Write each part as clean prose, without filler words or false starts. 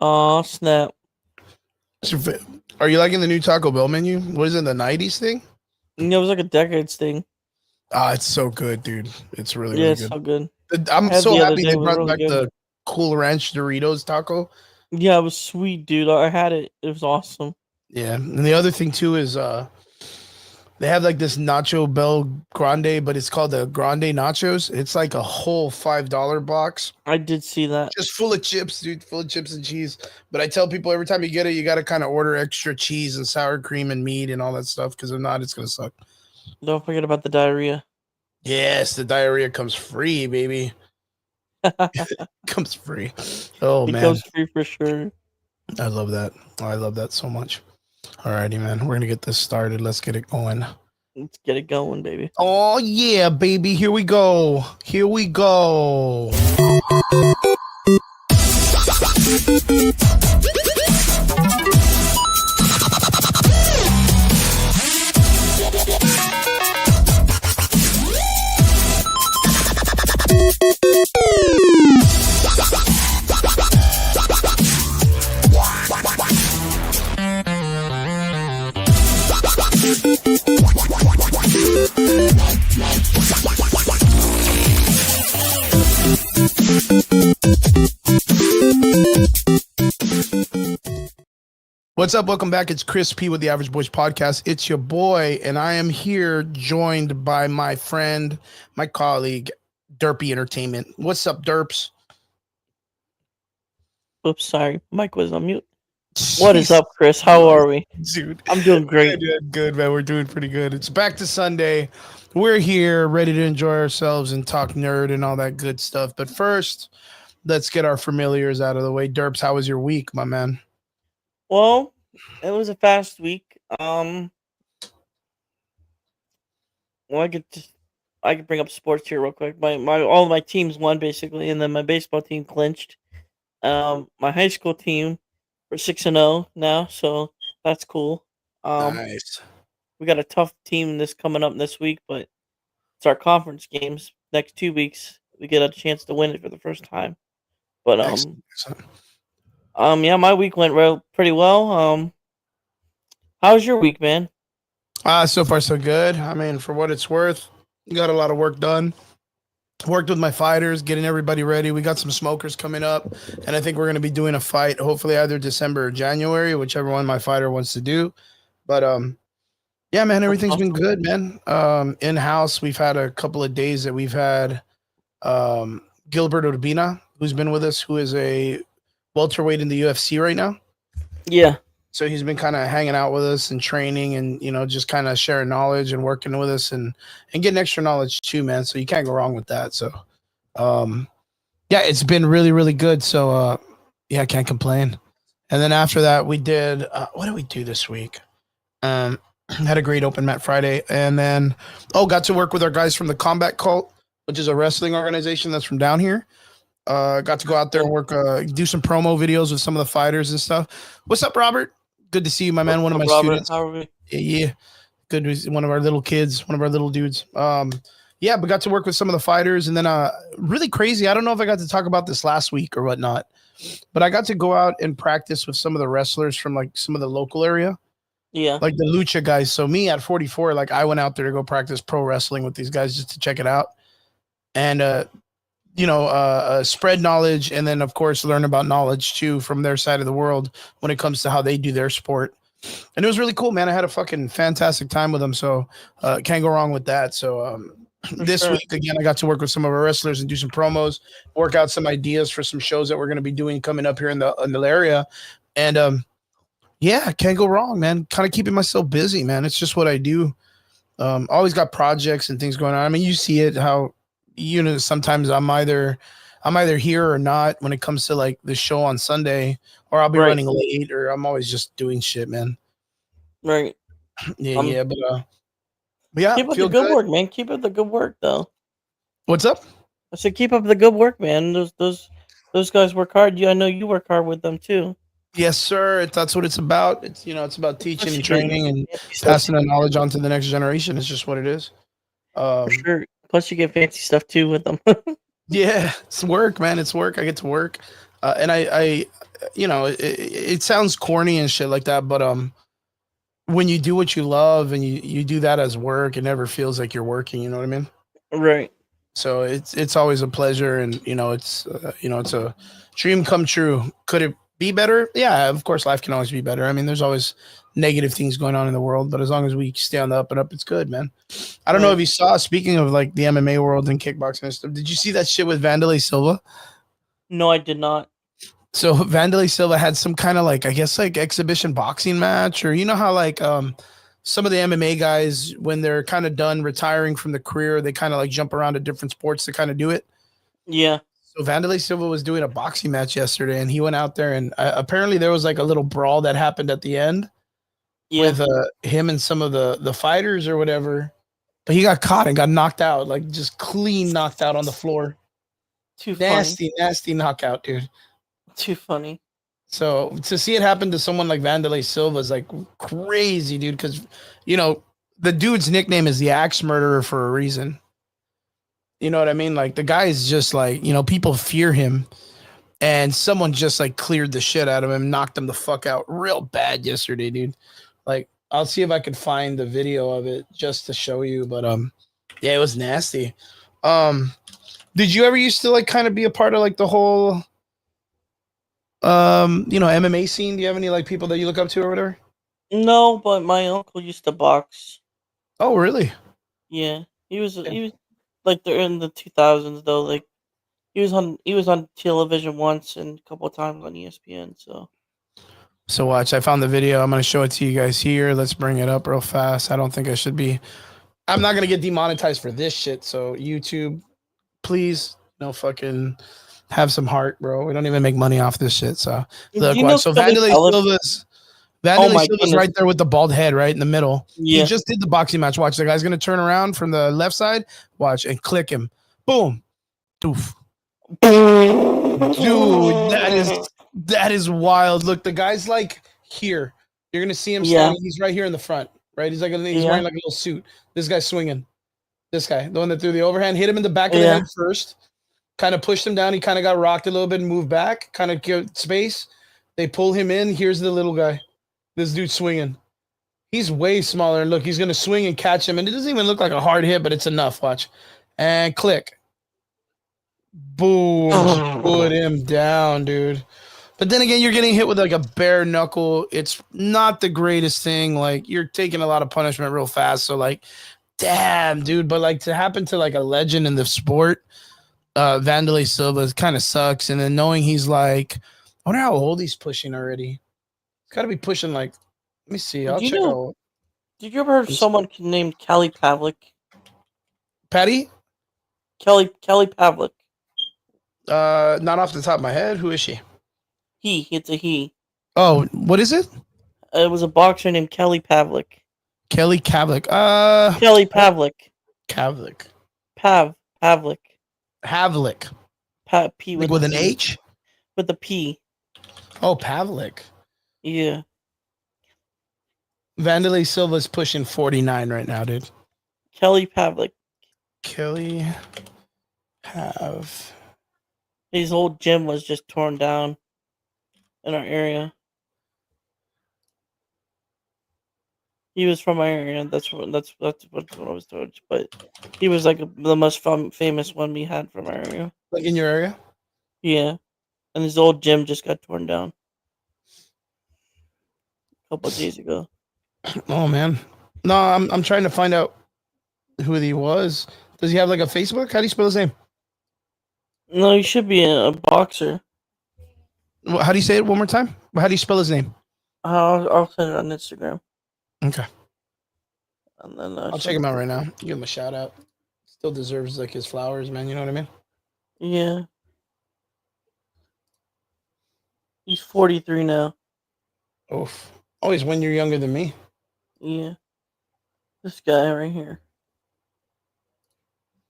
Oh snap! Are you liking the new Taco Bell menu? What is it, the 90s thing? It was like a decades thing. Ah, it's so good, dude. It's really, Yeah, really it's good. so good. I'm I had so the other happy day. they It was brought really back good. the Cool Ranch Doritos taco. Yeah, it was sweet, dude. I had it. It was awesome. Yeah, and the other thing too is they have like this Nacho Bell Grande, but it's called the Grande Nachos. It's like a whole $5 box, I did see that. just full of chips, dude, full of chips and cheese. But I tell people every time you get it, you got to kind of order extra cheese and sour cream and meat and all that stuff because if not, it's gonna suck. Don't forget about the diarrhea. Yes, the diarrhea comes free, baby. Comes free. Oh It man, comes free for sure. I love that. I love that so much. Alrighty, man, we're gonna get this started. Let's get it going. Let's get it going, baby. Oh yeah, baby. Here we go. Here we go. What's up? Welcome back. It's Chris P with the Average Boys Podcast. It's your boy, and I am here joined by my friend, my colleague, Derpy Entertainment. What's up, Derps? Oops, sorry. Mike was on mute. What is up, Chris? How are we? Dude, I'm doing great. good, man. We're doing pretty good. It's back to Sunday. We're here, ready to enjoy ourselves and talk nerd and all that good stuff. But first, let's get our familiars out of the way. Derps, how was your week, my man? Well, it was a fast week. Well, I could bring up sports here real quick. My all of my teams won basically, and then my baseball team clinched. My high school team we're 6-0 now, so that's cool. Nice. We got a tough team this coming up this week, but it's our conference games next 2 weeks. We get a chance to win it for the first time. But Excellent. yeah, my week went pretty well. How's your week, man? So far so good. I mean, for what it's worth, got a lot of work done. Worked with my fighters, getting everybody ready. We got some smokers coming up, and I think we're going to be doing a fight, hopefully either December or January, whichever one my fighter wants to do. But yeah, man, That's everything's been awesome. good, man. In house, we've had a couple of days that we've had Gilbert Urbina, who's been with us, who is a welterweight in the UFC right now. Yeah, So he's been kind of hanging out with us and training and just kind of sharing knowledge and working with us and getting extra knowledge too, man. So you can't go wrong with that. So um yeah, it's been really, really good. So yeah, I can't complain. And then after that we did what did we do this week? Um had a great open mat Friday, and then got to work with our guys from the Combat Cult, which is a wrestling organization that's from down here. Got to go out there and work, do some promo videos with some of the fighters and stuff. What's up, Robert? Good to see you, my man. One of What's my up, Robert? students. How are we? Yeah. Good. One of our little kids, one of our little dudes. Yeah, but got to work with some of the fighters, and then really crazy. I don't know if I got to talk about this last week or whatnot, but I got to go out and practice with some of the wrestlers from like some of the local area, Yeah, like the lucha guys. So me at 44, like I went out there to go practice pro wrestling with these guys just to check it out. And spread knowledge, and then of course learn about knowledge too from their side of the world when it comes to how they do their sport. And it was really cool, man. I had a fucking fantastic time with them, so can't go wrong with that. So this sure. week again, I got to work with some of our wrestlers and do some promos, work out some ideas for some shows that we're going to be doing coming up here in the area. And yeah, can't go wrong, man. Kind of keeping myself busy, man. It's just what I do. Always got projects and things going on. I mean, you see it how sometimes I'm either here or not when it comes to like the show on Sunday, or I'll be Right, running late, or I'm always just doing shit, man. right. Yeah, but yeah, Keep up the feel good good. work, man. Keep up the good work, though. What's up? I said, keep up the good work, man. Those guys work hard. I know you work hard with them too. Yes, sir. That's what it's about. It's about teaching Plus, and you get training and fancy stuff passing too. the knowledge on to the next generation. It's just what it is. For Um, sure. Plus, you get fancy stuff too with them. yeah, it's work, man. It's work. I get to work. And it sounds corny and shit like that, but when you do what you love and you do that as work, it never feels like you're working. You know what I mean? Right. So it's always a pleasure, and it's a dream come true. Could it be better? Yeah, of course, life can always be better. I mean, there's always negative things going on in the world, but as long as we stay on the up and up, it's good, man. I don't know if Right. you saw. Speaking of like the MMA world and kickboxing and stuff, did you see that shit with Vandalay Silva? No, I did not. So Vandalay Silva had some kind of like I guess like exhibition boxing match, or you know how like some of the MMA guys when they're kind of done retiring from the career, they kind of like jump around to different sports to kind of do it. Yeah. So Vandalay Silva was doing a boxing match yesterday, and he went out there, and apparently there was like a little brawl that happened at the end Yeah. with him and some of the fighters or whatever. But he got caught and got knocked out, like just clean knocked out on the floor. Too funny. Nasty, nasty knockout, dude. Too funny. So to see it happen to someone like Vandalay Silva is like crazy, dude. Because the dude's nickname is the Axe Murderer for a reason. You know what I mean? Like the guy is just like people fear him, and someone just like cleared the shit out of him, knocked him the fuck out real bad yesterday, dude. Like I'll see if I could find the video of it just to show you, but yeah, it was nasty. Um, did you ever used to like kind of be a part of like the whole MMA scene? Do you have any like people that you look up to or whatever? No, but my uncle used to box. Oh, really? Yeah. Yeah. He was like they're in the 2000s though. Like he was on television once and a couple of times on ESPN. So So watch, I found the video. I'm gonna show it to you guys here. Let's bring it up real fast. I don't think I should be. I'm not gonna get demonetized for this shit. So YouTube, please, no fucking have some heart, bro. We don't even make money off this shit. So do look, you watch. know So Kelly Palace? Oh Vandalay my Silva's goodness. right there with the bald head, right in the middle. He Yeah. just did the boxing match. Watch, the guy's gonna turn around from the left side. Watch and click him. Boom. Doof. Dude, that is wild. Look, the guy's like here. You're gonna see him Yeah. standing. He's right here in the front, right? He's Yeah. wearing like a little suit. This guy's swinging. This guy, the one that threw the overhand, hit him in the back of the Yeah. head first. Kind of pushed him down. He kind of got rocked a little bit and moved back. Kind of give space. They pull him in. Here's the little guy. This dude swinging. He's way smaller. And look, he's gonna swing and catch him. And it doesn't even look like a hard hit, but it's enough. Watch, and click. Boom. Put him down, dude. But then again, you're getting hit with like a bare knuckle. It's not the greatest thing. Like you're taking a lot of punishment real fast. So like, damn, dude. But like to happen to like a legend in the sport, Vandalay Silva kind of sucks. And then knowing he's like, I wonder how old he's pushing already. He's got to be pushing like. Let me see. I'll Do you check know? out. Did you ever heard of someone named Kelly Pavlik? Patty. Kelly Pavlik. Not off the top of my head. Who is she? It's a he. Oh, what is it? It was a boxer named Kelly Pavlik. Kelly Kavlik. Kelly Pavlik. Kavlik. Pavlik. Havlik. P Like with an P. H? With a P. Oh, Pavlik. Yeah. Vandalay Silva's pushing 49 right now, dude. Kelly Pavlik. Kelly Pav. His old gym was just torn down in our area. He was from our area. That's what I was told. But he was like the most famous one we had from our area. Like in your area? Yeah, and his old gym just got torn down a couple of days ago. Oh man. No, I'm trying to find out who he was. Does he have like a Facebook? How do you spell his name? No, he should be a boxer. How do you say it one more time? How do you spell his name? I'll send it on Instagram. Okay. And then I'll check him out right now. Give him a shout out. Still deserves like his flowers, man. You know what I mean? Yeah. He's 43 now. Oof. Oh, he's 1 year younger than me. Yeah. This guy right here.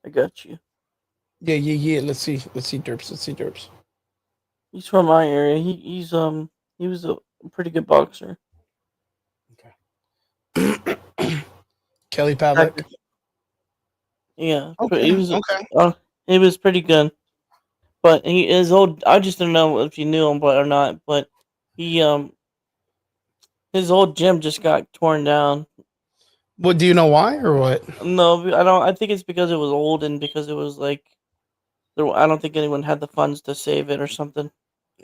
I got you. Yeah. Let's see Derps. He's from my area. He was a pretty good boxer. Okay. Kelly Pavlik. Yeah. Okay. He was Okay. he was pretty good. But his old. I just don't know if you knew him, but or not. But he his old gym just got torn down. What, do you know why or what? No, I don't. I think it's because it was old and because it was like I don't think anyone had the funds to save it or something.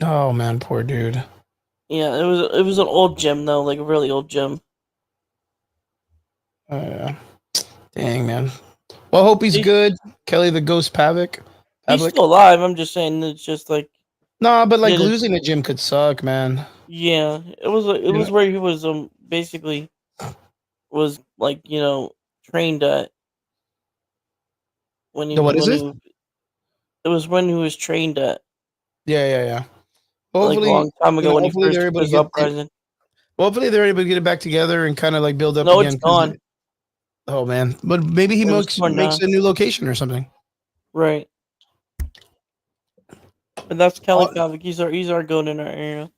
Oh man, poor dude. Yeah, it was an old gym though, like a really old gym. Yeah. Dang man. Well, hope he's He's good. Kelly the Ghost Pavlik. he's Pavlik. still alive. I'm just saying it's just like Nah, but like yeah, losing a gym could suck, man. yeah. It You was know? where he was basically was like trained at The what is when it? he it was when he was trained at Yeah, yeah, yeah. like a Hopefully, long time ago when he hopefully first they're took able to his get it. uprising. Hopefully they're able to get it back together and kind of like build up No, it's again. Because gone. oh man, but maybe he It was torn makes down. a new location or something. Right. But that's Kelly Oh, Pavlik. He's our goat in our area.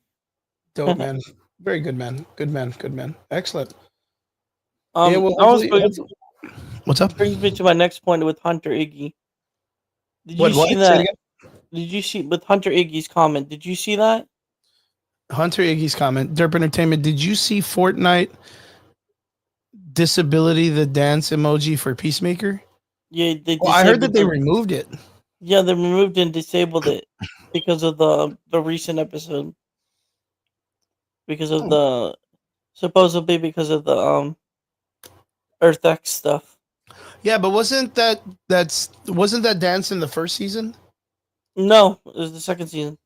dope man, very good man, good man, good man, excellent. Yeah, well, I was hopefully. What's up? brings me to my next point with Hunter Iggy. Did you What? see Say it that? again. Did you see with Hunter Iggy's comment? Did you see that? Hunter Iggy's comment. Derp Entertainment. Did you see Fortnite disability the dance emoji for Peacemaker? Yeah, they Well, I heard that disabled they the. removed it. Yeah, they removed and disabled it because of the recent episode. Because of Oh. the supposedly because of the Earth X stuff. Yeah, but wasn't that dance in the first season? No, it was the second season.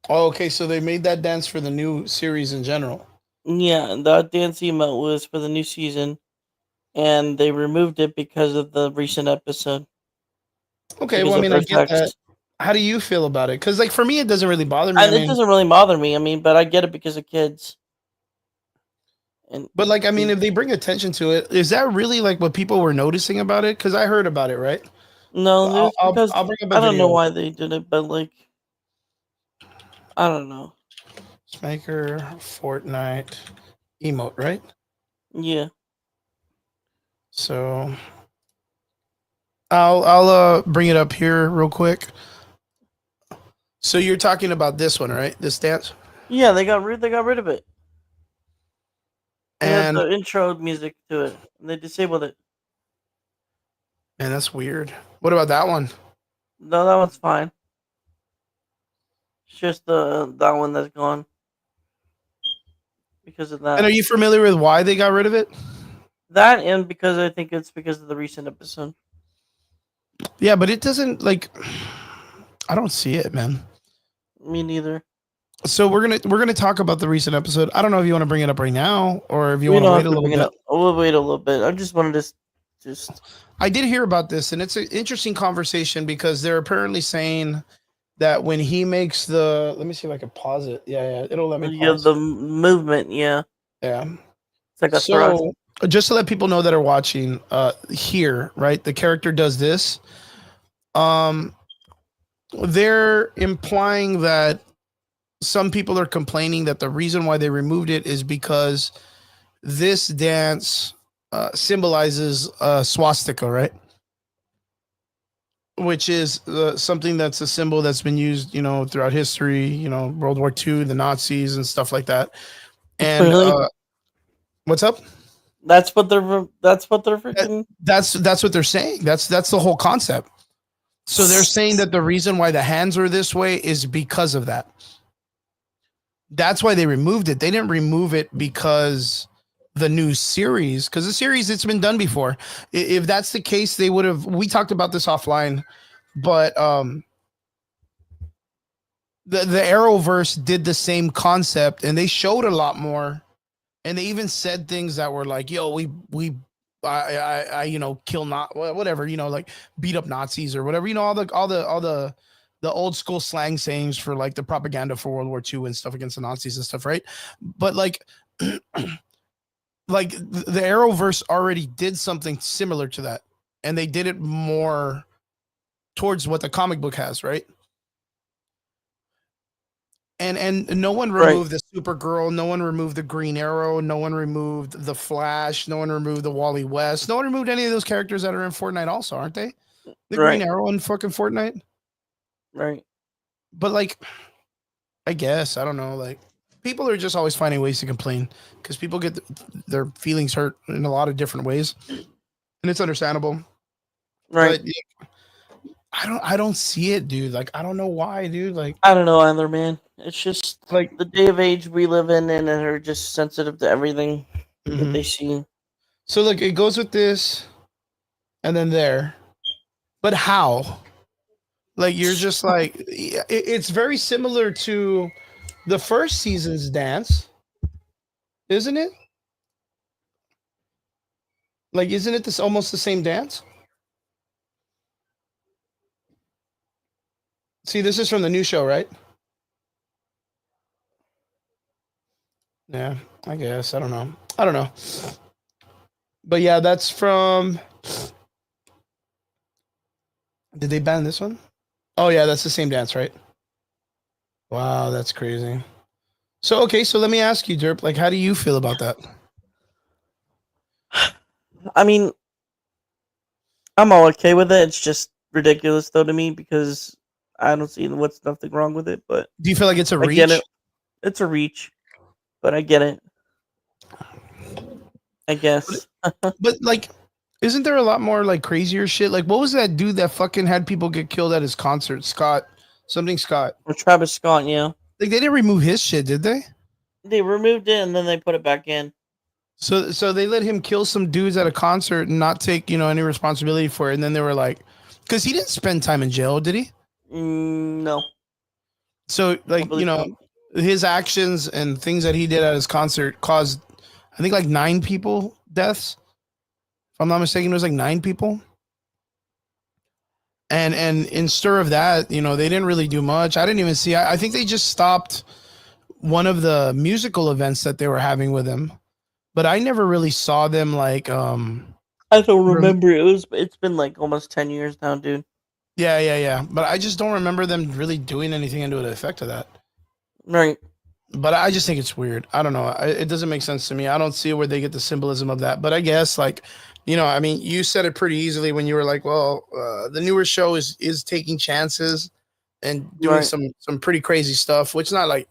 Oh, okay, so they made that dance for the new series in general. Yeah, that dance emote was for the new season, and they removed it because of the recent episode. Okay, well, Because I of mean, I Earth get that. X. How do you feel about it? Because, like, for me, it doesn't really bother me. I And it mean, doesn't really bother me. I mean, but I get it because of kids. And but like, I mean, if they bring attention to it, is that really like what people were noticing about it? Because I heard about it, right? no, I'll, it's I'll because I'll bring up a I don't know video. why they did it, but like I don't know. Maker Fortnite emote, right? Yeah, So I'll bring it up here real quick. So you're talking about this one, right? This dance, yeah, they got rid of it. They had and the intro music to it, and they disabled it. man, that's weird. What about that one? No, that one's fine. It's just the that one that's gone because of And are that. you familiar with why they got rid of it? That and because I think it's because of the recent episode. Yeah, but it doesn't like. I don't see it, man. Me neither. So we're gonna talk about the recent episode. I don't know if you want to bring it up right now or if you We want to don't wait have a to little bring it bit. up. We'll wait a little bit. I just wanted to just I did hear about this, and it's an interesting conversation because they're apparently saying that when he makes the, let me see if I can pause it. Yeah, yeah, it'll let me yeah pause. the movement. Yeah, Yeah. it's like a thrust. So just to let people know that are watching, here, right? The character does this. Um, they're implying that some people are complaining that the reason why they removed it is because this dance symbolizes swastika, right? Which is something that's a symbol that's been used, throughout history, World War II, the Nazis and stuff like that. And Really? what's up? That's what they're. That's what they're freaking. That's what they're saying. That's the whole concept. So they're saying that the reason why the hands are this way is because of that. That's why they removed it. They didn't remove it because the new series, because the series, it's been done before. If that's the case, they would have. We talked about this offline, but the Arrowverse did the same concept, and they showed a lot more, and they even said things that were like, "Yo, I kill not whatever, like beat up Nazis or whatever, all the old school slang sayings for like the propaganda for World War II and stuff against the Nazis and stuff, right? But like, like the Arrowverse already did something similar to that, and they did it more towards what the comic book has, right? And no one Right. removed the Supergirl, no one removed the Green Arrow, no one removed the Flash, no one removed the Wally West, no one removed any of those characters that are in Fortnite also, aren't they? The Green Right. Arrow in fucking Fortnite. Right. but like, I guess I don't know. Like, people are just always finding ways to complain because people get their feelings hurt in a lot of different ways, and it's understandable. Right. But yeah, I don't see it, dude. Like, I don't know why, dude. I don't know either, man. It's just Like, the day of age we live in, and they're just sensitive to everything that mhm. they see. So look, it goes with this and then there. But how? Like, you're just like it's very similar to the first season's dance, isn't it? Like, isn't it this almost the same dance? See, this is from the new show, right? Yeah, I guess. I don't know. I don't know. But yeah, that's from. Did they ban this one? Oh yeah, that's the same dance, right? Wow, that's crazy. So okay, so let me ask you, Derp. Like, how do you feel about that? I mean, I'm all okay with it. It's just ridiculous though to me because I don't see what's nothing wrong with it. But Do you feel like it's a I get it. reach? It's a reach, but I get it. I But, guess. but like, isn't there a lot more like crazier shit? Like, what was that dude that fucking had people get killed at his concert? Scott, something Scott. Or Travis Scott, yeah. Like, they didn't remove his shit, did they? They removed it and then they put it back in. So they let him kill some dudes at a concert and not take any responsibility for it. And then they were like, because he didn't spend time in jail, did he? No, So I like believe not. his actions and things that he did at his concert caused, I think, like 9 people deaths. If I'm not mistaken, it was like 9 people. And in stir of that, they didn't really do much. I didn't even see. I think they just stopped one of the musical events that they were having with him, but I never really saw them like I don't rem- remember. It's been like almost 10 years now, dude. yeah. But I just don't remember them really doing anything into the effect of that. Right. But I just think it's weird. I don't know. It doesn't make sense to me. I don't see where they get the symbolism of that. But I guess, like, I mean, you said it pretty easily when you were like, well, the newer show is taking chances and doing Right. some pretty crazy stuff, which is not like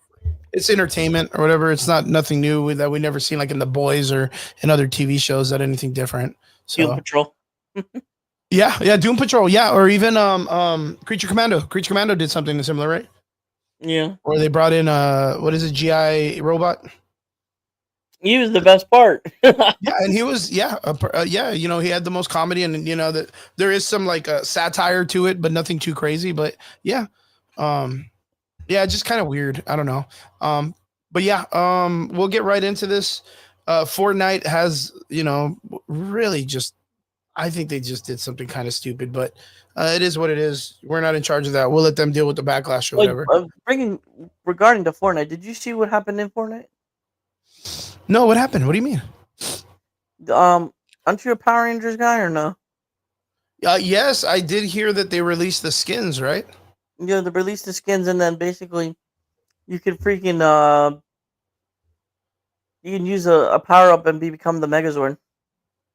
it's entertainment or whatever. It's not nothing new that we never seen like in The Boys or in other TV shows that anything different. Doom So Patrol. yeah, Doom Patrol, yeah, or even Creature Commando. Creature Commando did something similar, right? Yeah. Or they brought in what is it, GI robot? He was the best part. Yeah, and he was yeah, he had the most comedy, and that there is some like satire to it, but nothing too crazy. But yeah, um, yeah, just kind of weird. I don't know. But yeah, we'll get right into this. Fortnite has really just I think they just did something kind of stupid, but it is what it is. We're not in charge of that. We'll let them deal with the backlash or Like whatever. bringing regarding to Fortnite, did you see what happened in Fortnite? No, what happened? What do you mean? Aren't you a Power Rangers guy or no? Yes, I did hear that they released the skins, right? Yeah, they released the skins and then basically you could freaking you can use a power up and become the Megazord.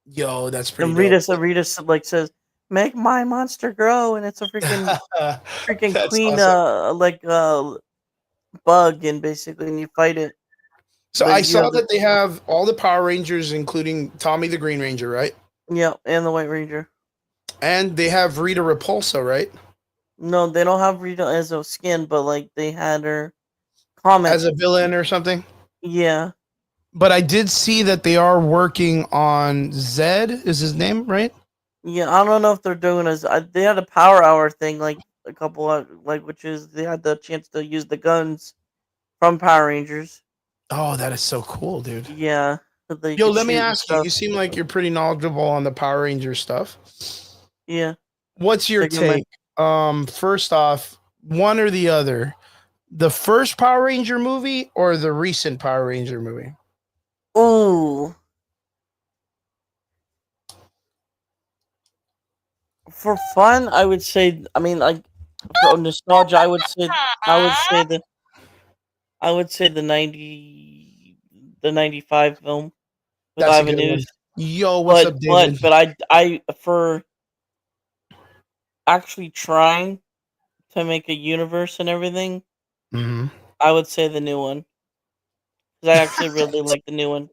Yo, that's pretty And dope. Rita like says, "Make my monster grow," and it's a freaking That's queen awesome. bug, and basically and you fight it. So I You saw have the that they have all the Power Rangers, including Tommy the Green Ranger, right? yeah, and the White Ranger. And they have Rita Repulsa, right? No, they don't have Rita as a skin, but like they had her Comet. As a villain or something. Yeah, But I did see that they are working on Zed, is his name, right? yeah. I don't know if they're doing as they had a power hour thing like a couple of like which is they had the chance to use the guns from Power Rangers. Oh, that is so cool, dude. Yeah, that they Yo, could let me shoot and ask you. stuff. You seem like you're pretty knowledgeable on the Power Ranger stuff. Yeah, What's your like in my take? First off, one or the other. The first Power Ranger movie or the recent Power Ranger movie? ooh. For fun, I would say. I mean, like for nostalgia, I would say the I would say the 95 film with That's a Ivan good one. News. Yo, what's up, David? But I for actually trying to make a universe and everything, Mm-hmm. I would say the new one. Because I actually really like the new one.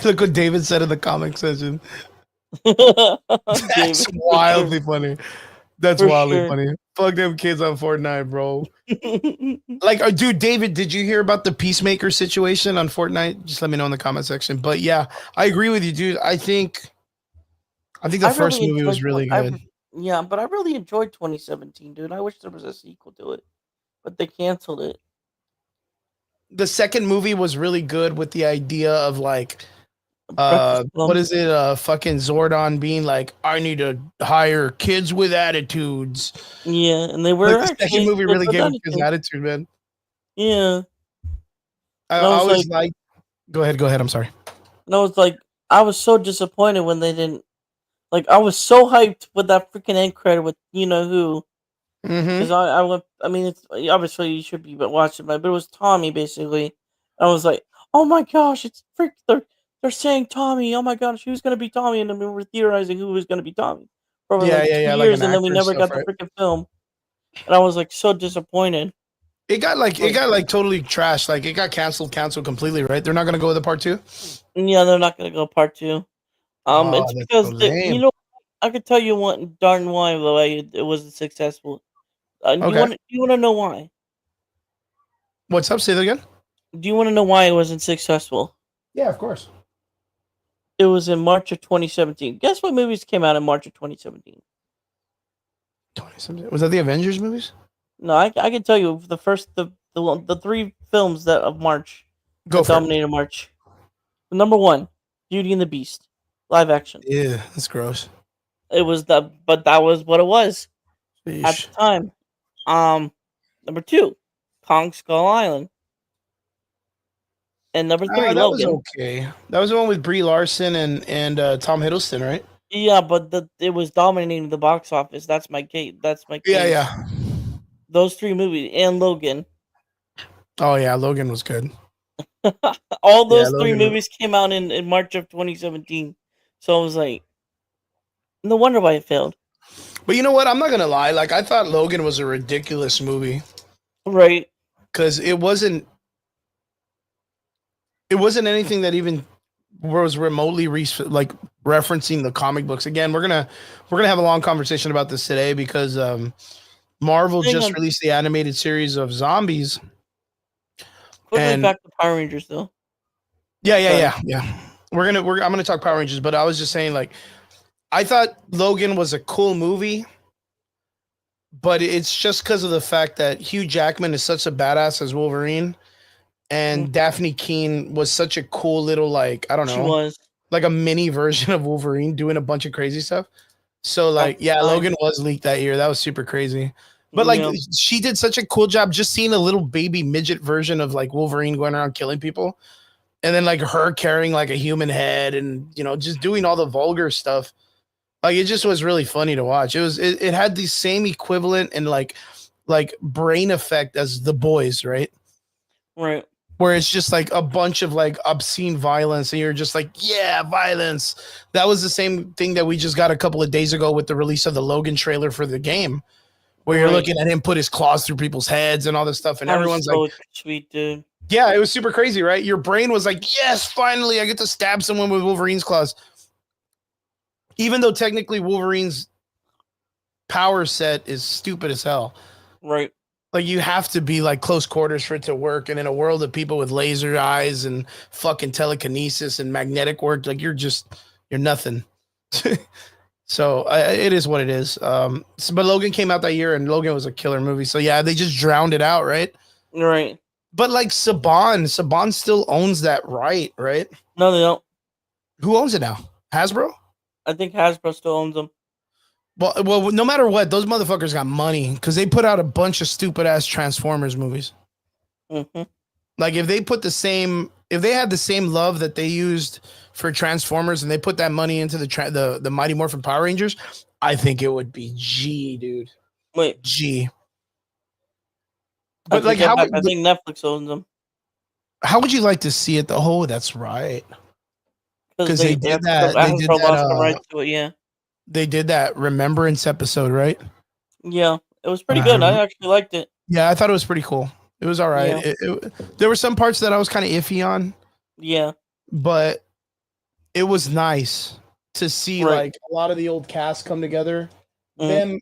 Look what David said in the comic section. That's David, for sure. wildly funny. That's For wildly sure. funny. Fuck them kids on Fortnite, bro. Like, dude, David, did you hear about the Peacemaker situation on Fortnite? Just let me know in the comment section. But yeah, I agree with you, dude. I think the I first really movie was enjoyed really good. yeah, but I really enjoyed 2017, dude. I wish there was a sequel to it, but they canceled it. The second movie was really good with the idea of like Breakfast what Club. is it, fucking Zordon being like, I need to hire kids with attitudes. Yeah, and they Like were the second actually movie good really with gave him his attitude. attitude, man. Yeah, I and I was always like, like go ahead, I'm sorry. and I was like, I was so disappointed when they didn't. Like, I was so hyped with that freaking end credit with you know who, Mm-hmm. because I went. I mean, it's obviously you should be watching, but it was Tommy basically. I was like, oh my gosh, it's freak. They're saying Tommy. Oh my gosh, who's gonna be Tommy? And then we were theorizing who was gonna be Tommy for over Yeah, like yeah, two yeah, like years, an and then we actor and never stuff, got the right? freaking film. And I was like so disappointed. It Like, got like totally trashed. Like it got canceled completely, right? They're not gonna go with the part two. yeah, they're not gonna go part two. Oh, It's that's so because you lame. know I could tell you what darn why the way it wasn't successful. Okay. Do you want to know why? What's up? Say that again. Do you want to know why it wasn't successful? Yeah, of course. It was in March of 2017. Guess what movies came out in March of 2017? 20 Was that the Avengers movies? No, I can tell you the three films that of March Go that for it. dominated March. Number one, Beauty and the Beast, live action. Yeah, that's gross. It was but that was what it was at Sheesh. the time. Number two, Kong Skull Island, and number three, That was Logan. okay. That was the one with Brie Larson and Tom Hiddleston, right? Yeah, but it was dominating the box office. That's my case. That's my Yeah, case. yeah. Those three movies and Logan. Oh yeah, Logan was good. All Yeah, those three Logan. movies came out in March of 2017. So I was like, no wonder why it failed. But you know what? I'm not gonna lie. Like I thought Logan was a ridiculous movie Right. because it wasn't anything that even was remotely like referencing the comic books. Again, we're gonna have a long conversation about this today because Marvel Hang just on. released the animated series of zombies, Quickly and back to Power Rangers though. Sorry. yeah. I'm gonna talk Power Rangers, but I was just saying like I thought Logan was a cool movie, but it's just because of the fact that Hugh Jackman is such a badass as Wolverine, and Mhm. Daphne Keene was such a cool little like I don't She know, was like a mini version of Wolverine doing a bunch of crazy stuff. So at like, the yeah, time. Logan was leaked that year. That was super crazy. But like, Yeah. she did such a cool job just seeing a little baby midget version of like Wolverine going around killing people, and then like her carrying like a human head, and just doing all the vulgar stuff. Like it just was really funny to watch. It had the same equivalent and like brain effect as The Boys, right? Right. Where it's just like a bunch of like obscene violence and you're just like, yeah, violence. That was the same thing that we just got a couple of days ago with the release of the Logan trailer for the game, where you're Right. looking at him put his claws through people's heads and all this stuff, and That was everyone's like, so sweet, dude. yeah, it was super crazy, right? Your brain was like, yes, finally I get to stab someone with Wolverine's claws. Even though technically Wolverine's power set is stupid as hell. Right. Like you have to be like close quarters for it to work, and in a world of people with laser eyes and fucking telekinesis and magnetic work, like you're nothing. So it is what it is. But Logan came out that year, and Logan was a killer movie. So yeah, they just drowned it out, right? Right. But like Saban still owns that right? No, they don't. Who owns it now? Hasbro? I think Hasbro still owns them. Well, no matter what, those motherfuckers got money because they put out a bunch of stupid ass Transformers movies. Mm-hmm. Like if they had the same love that they used for Transformers and they put that money into the Mighty Morphin Power Rangers, I think it would be G, dude. Wait, G. I But like take that back. I think Netflix owns them how would you like to see it? Oh, that's right. because Because they did that. They did Hasbro lost the that. rights to it. Yeah. They did that Remembrance episode, right? Yeah, It was pretty good. I actually liked it. Yeah, I thought it was pretty cool. It was all right. Yeah, There were some parts that I was kind of iffy on, yeah, but it was nice to see right. like a lot of the old cast come together. Mm,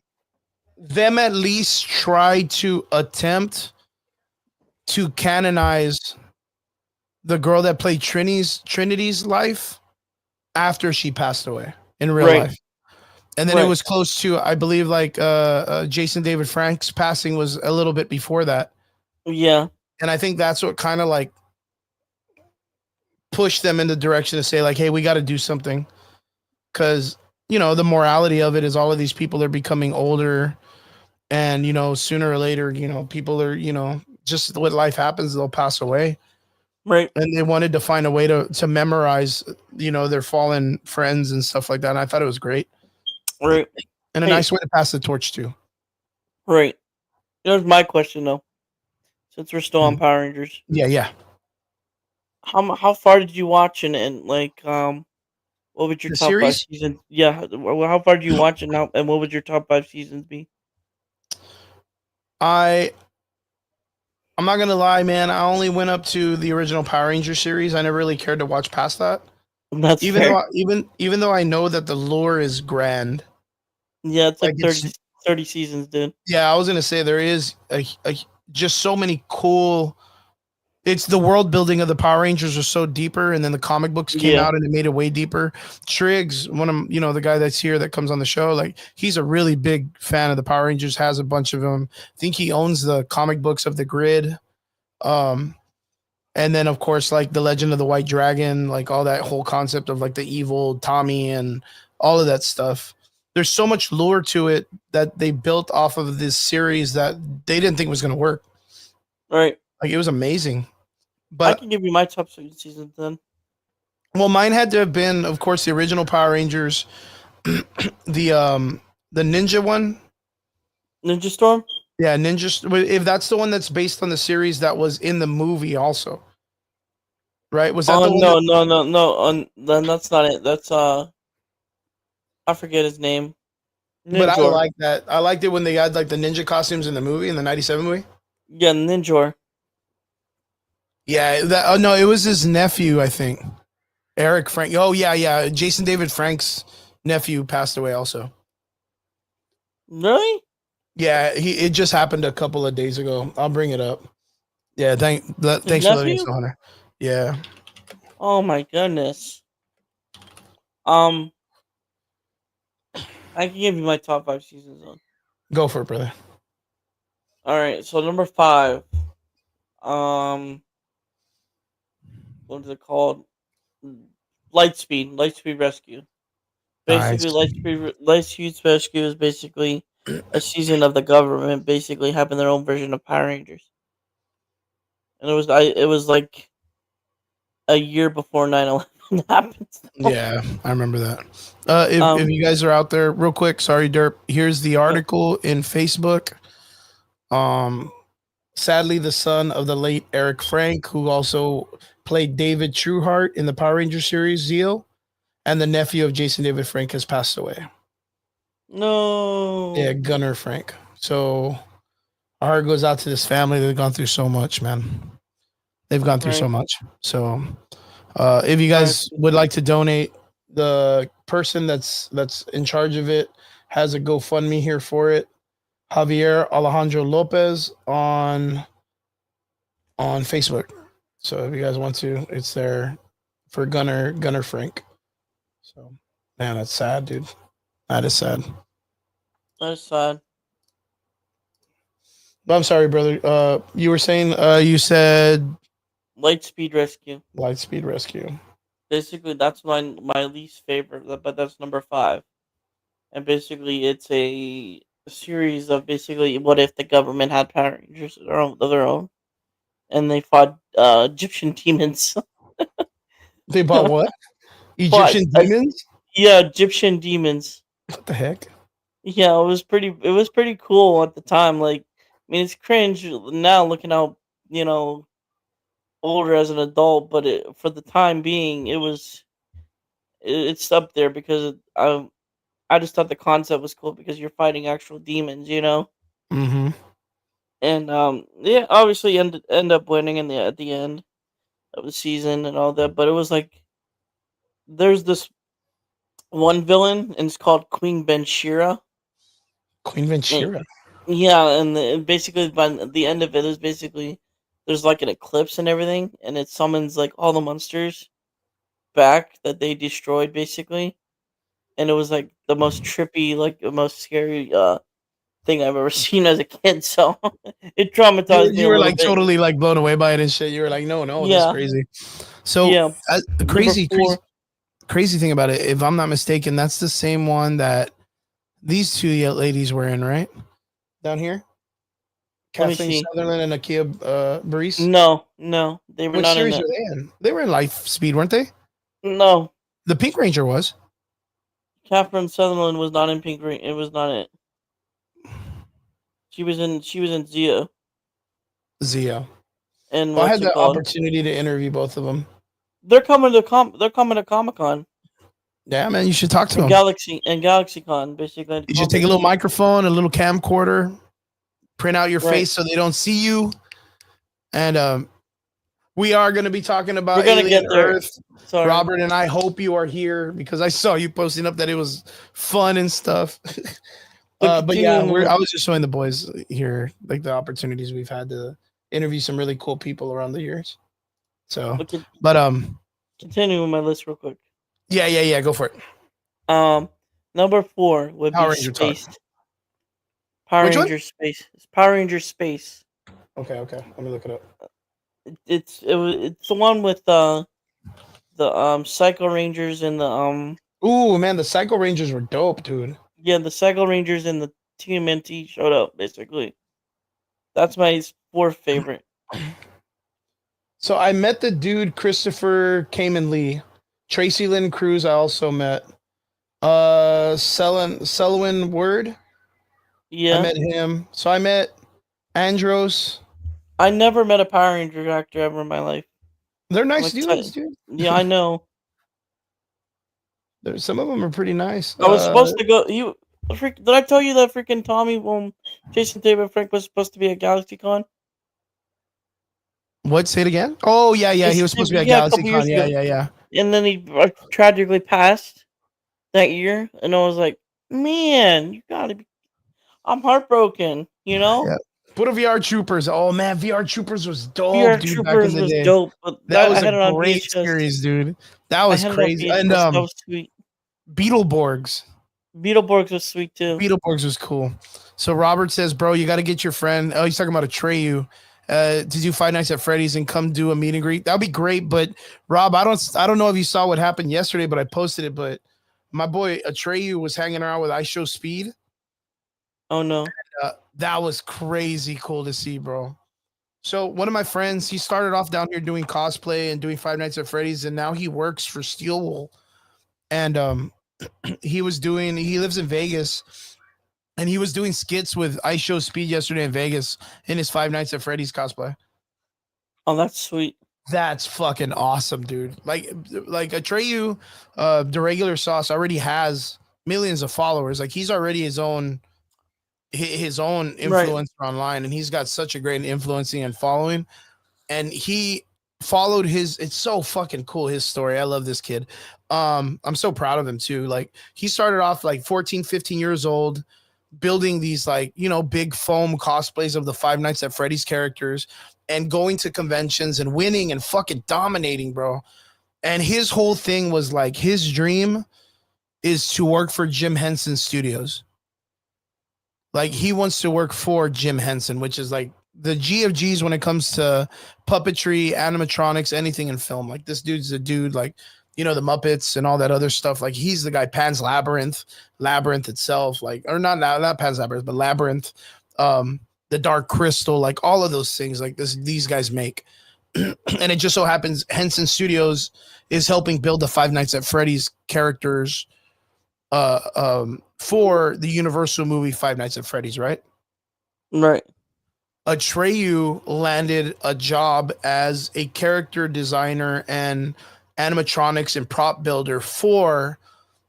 Them at least try to attempt to canonize the girl that played Trinity's life after she passed away in real right, life. And then it right. was close to, I believe, like Jason David Frank's passing was a little bit before that. Yeah, And I think that's what kind of like pushed them in the direction to say, like, hey, we got to do something. Because, the morality of it is all of these people are becoming older. And, sooner or later, people are, just what life happens, they'll pass away. right, And they wanted to find a way to memorize, their fallen friends and stuff like that. And I thought it was great. right. And a Hey, nice way to pass the torch too. right. Here's my question though. Since we're still on Mhm. Power Rangers, Yeah, yeah. how far did you watch and like what would your The top five series, seasons? Yeah, how far did you watch it now? And what would your top five seasons be? I I'm not gonna lie, man. I only went up to the original Power Ranger series. I never really cared to watch past that. That's Even though fair. even though I know that the lore is grand, Yeah, it's like like it's 30 seasons, dude. yeah. I was gonna say there is just so many cool. It's the world building of the Power Rangers are so deeper, and then the comic books came Yeah, out and it made it way deeper. Triggs, one of the guy that's here that comes on the show, like he's a really big fan of the Power Rangers. Has a bunch of them. I think he owns the comic books of the Grid. Um, and then of course like the Legend of the White Dragon, like all that whole concept of like the evil Tommy and all of that stuff. There's so much lore to it that they built off of this series that they didn't think was going to work. right. Like it was amazing. I But can give you my top seasons then. well, mine had to have been, of course, the original Power Rangers, the Ninja one. Ninja Storm? Yeah, Ninja. If that's the one that's based on the series that was in the movie, also, right? Was that Oh the one that? no. Then that's not it. That's I forget his name. But I Ninjor. like that. I liked it when they had like the ninja costumes in the movie in the '97 movie. Yeah, Ninjor. Yeah, that. Oh no, it was his nephew, I think. Eric Frank. Oh yeah, yeah. Jason David Frank's nephew passed away also. Really? Yeah, it just happened a couple of days ago. I'll bring it up. Yeah, His thanks for letting us nephew? know, Hunter. Yeah, Oh my goodness. Um, I can give you my top five seasons on. go for it, brother. All right, so number five. Um, what is it called? Lightspeed Rescue. Nice. Basically, Lightspeed Rescue is basically a season of the government basically having their own version of Power Rangers, and it was like a year before 9/11 happened. So, Yeah, I remember that. If you guys are out there, real quick, sorry, Derp. Here's the yeah, article in Facebook. Um, Sadly, the son of the late Eric Frank, who also played David Trueheart in the Power Ranger series Zeal, and the nephew of Jason David Frank has passed away. Yeah, no, Gunner Frank. So our heart goes out to this family. They've gone through so much, man. They've gone through so right, much. So if you right, guys would like to donate, the person that's in charge of it has a GoFundMe here for it. Javier Alejandro Lopez on Facebook. So if you guys want to, it's there for Gunner Frank. So man, that's sad, dude. That is sad. that's sad. But I'm sorry, brother. You were saying you said Lightspeed Rescue. Lightspeed Rescue. Basically, that's my least favorite, but that's number five. And basically, it's a series of basically what if the government had Power Rangers of their own, and they fought Egyptian demons. They bought what? Fought Egyptian demons? yeah, Egyptian demons. What the heck? Yeah, it was pretty cool at the time. Like, I mean, it's cringe now looking out, you know, older as an adult, but for the time being, it's up there because I just thought the concept was cool because you're fighting actual demons, you know. Mm-hmm. And yeah, obviously end up winning in the at the end of the season and all that. But it was like there's this one villain, and it's called Queen Benshira. Queen And, Ventura. yeah, and basically by the end of it is basically there's like an eclipse and everything, and it summons like all the monsters back that they destroyed basically. And it was like the most trippy, like the most scary thing I've ever seen as a kid. So it traumatized me You a were little like bit. totally like blown away by it and shit. You were like, no, this is Yeah, crazy. So yeah. the Number crazy 4. crazy thing about it, if I'm not mistaken, that's the same one that these two ladies were in, right? Down here, Let me Kathleen see. Sutherland and Akia Baris. No, no, they were Which not in series it. were they in? They were in Life Speed, weren't they? No, The Pink Ranger was. Catherine Sutherland was not in Pink Ring. It was not it. She was in. She was in Zia Zio. and Well, I what's had it the called? opportunity to interview both of them. They're coming to They're coming to Comic Con Yeah, man, you should talk to and them. Galaxy Con basically in You should Palm take a little Beach. microphone, a little camcorder, print out your Right. face so they don't see you, and we are going to be talking We're about gonna Alien get there. Earth. Sorry, Robert and I hope you are here because I saw you posting up that it was fun and stuff. but But yeah, continuing. I was just showing the boys here like the opportunities we've had to interview some really cool people around the years. So, But but continuing my list real quick. yeah, go for it. Um, Number 4 would be Power Ranger talk. Space. Power Which one? Ranger Space. Power Ranger Space. Okay. Let me look it up. It's the one with the Psycho Rangers and the Ooh, man, the Psycho Rangers were dope, dude. yeah, the Psycho Rangers and the TMNT showed up basically. That's my fourth favorite. So I met the dude Christopher Kamen Lee, Tracy Lynn Cruz. I also met. Selwyn Word. I Yeah, met him. So I met Andros. I never met a Power Ranger actor ever in my life. They're I'm nice dudes, excited. dude. Yeah, I know. Some of them are pretty nice. I was supposed to go. Did I tell you that freaking Tommy Jason David Frank was supposed to be at GalaxyCon? What? Say it again. Oh yeah. He was supposed to be at Yeah, a couple GalaxyCon. years ago, Yeah. and then he tragically passed that year, and I was like, man, you gotta be. I'm heartbroken. You know. Yeah. Put a VR Troopers. Oh man, VR Troopers was dope, VR dude. Back in Troopers the was day, dope, but that that I was a had it on great VHS. series, dude. That I was had it on crazy. And VHS. That was sweet. Beetleborgs. Beetleborgs was sweet too. Beetleborgs was cool. So Robert says, bro, you got to get your friend. Oh, he's talking about Atreyu to do Five Nights at Freddy's and come do a meet and greet. That'd be great. But Rob, I don't know if you saw what happened yesterday, but I posted it. But my boy Atreyu was hanging around with I Show Speed. Oh no. That was crazy cool to see, bro. So one of my friends, he started off down here doing cosplay and doing Five Nights at Freddy's, and now he works for Steelwool. And he lives in Vegas, and he was doing skits with I Show Speed yesterday in Vegas in his Five Nights at Freddy's cosplay. Oh, that's sweet. That's fucking awesome, dude. Like Atreyu, the regular sauce already has millions of followers. Like he's already his own Right. influencer online, and he's got such a great influencing and following. And he followed it's so fucking cool, his story. I love this kid. I'm so proud of him too. Like he started off like 14, 15 years old, building these like, big foam cosplays of the Five Nights at Freddy's characters and going to conventions and winning and fucking dominating, bro. And his whole thing was like his dream is to work for Jim Henson Studios. Like he wants to work for Jim Henson, which is like the G of G's when it comes to puppetry, animatronics, anything in film. Like this dude's a dude, like, the Muppets and all that other stuff. Like he's the guy, Labyrinth itself, like, or not Pan's Labyrinth, but Labyrinth, the Dark Crystal, like all of those things like these guys make. And it just so happens Henson Studios is helping build the Five Nights at Freddy's characters for the Universal movie Five Nights at Freddy's, right? Right. Atreyu landed a job as a character designer and animatronics and prop builder for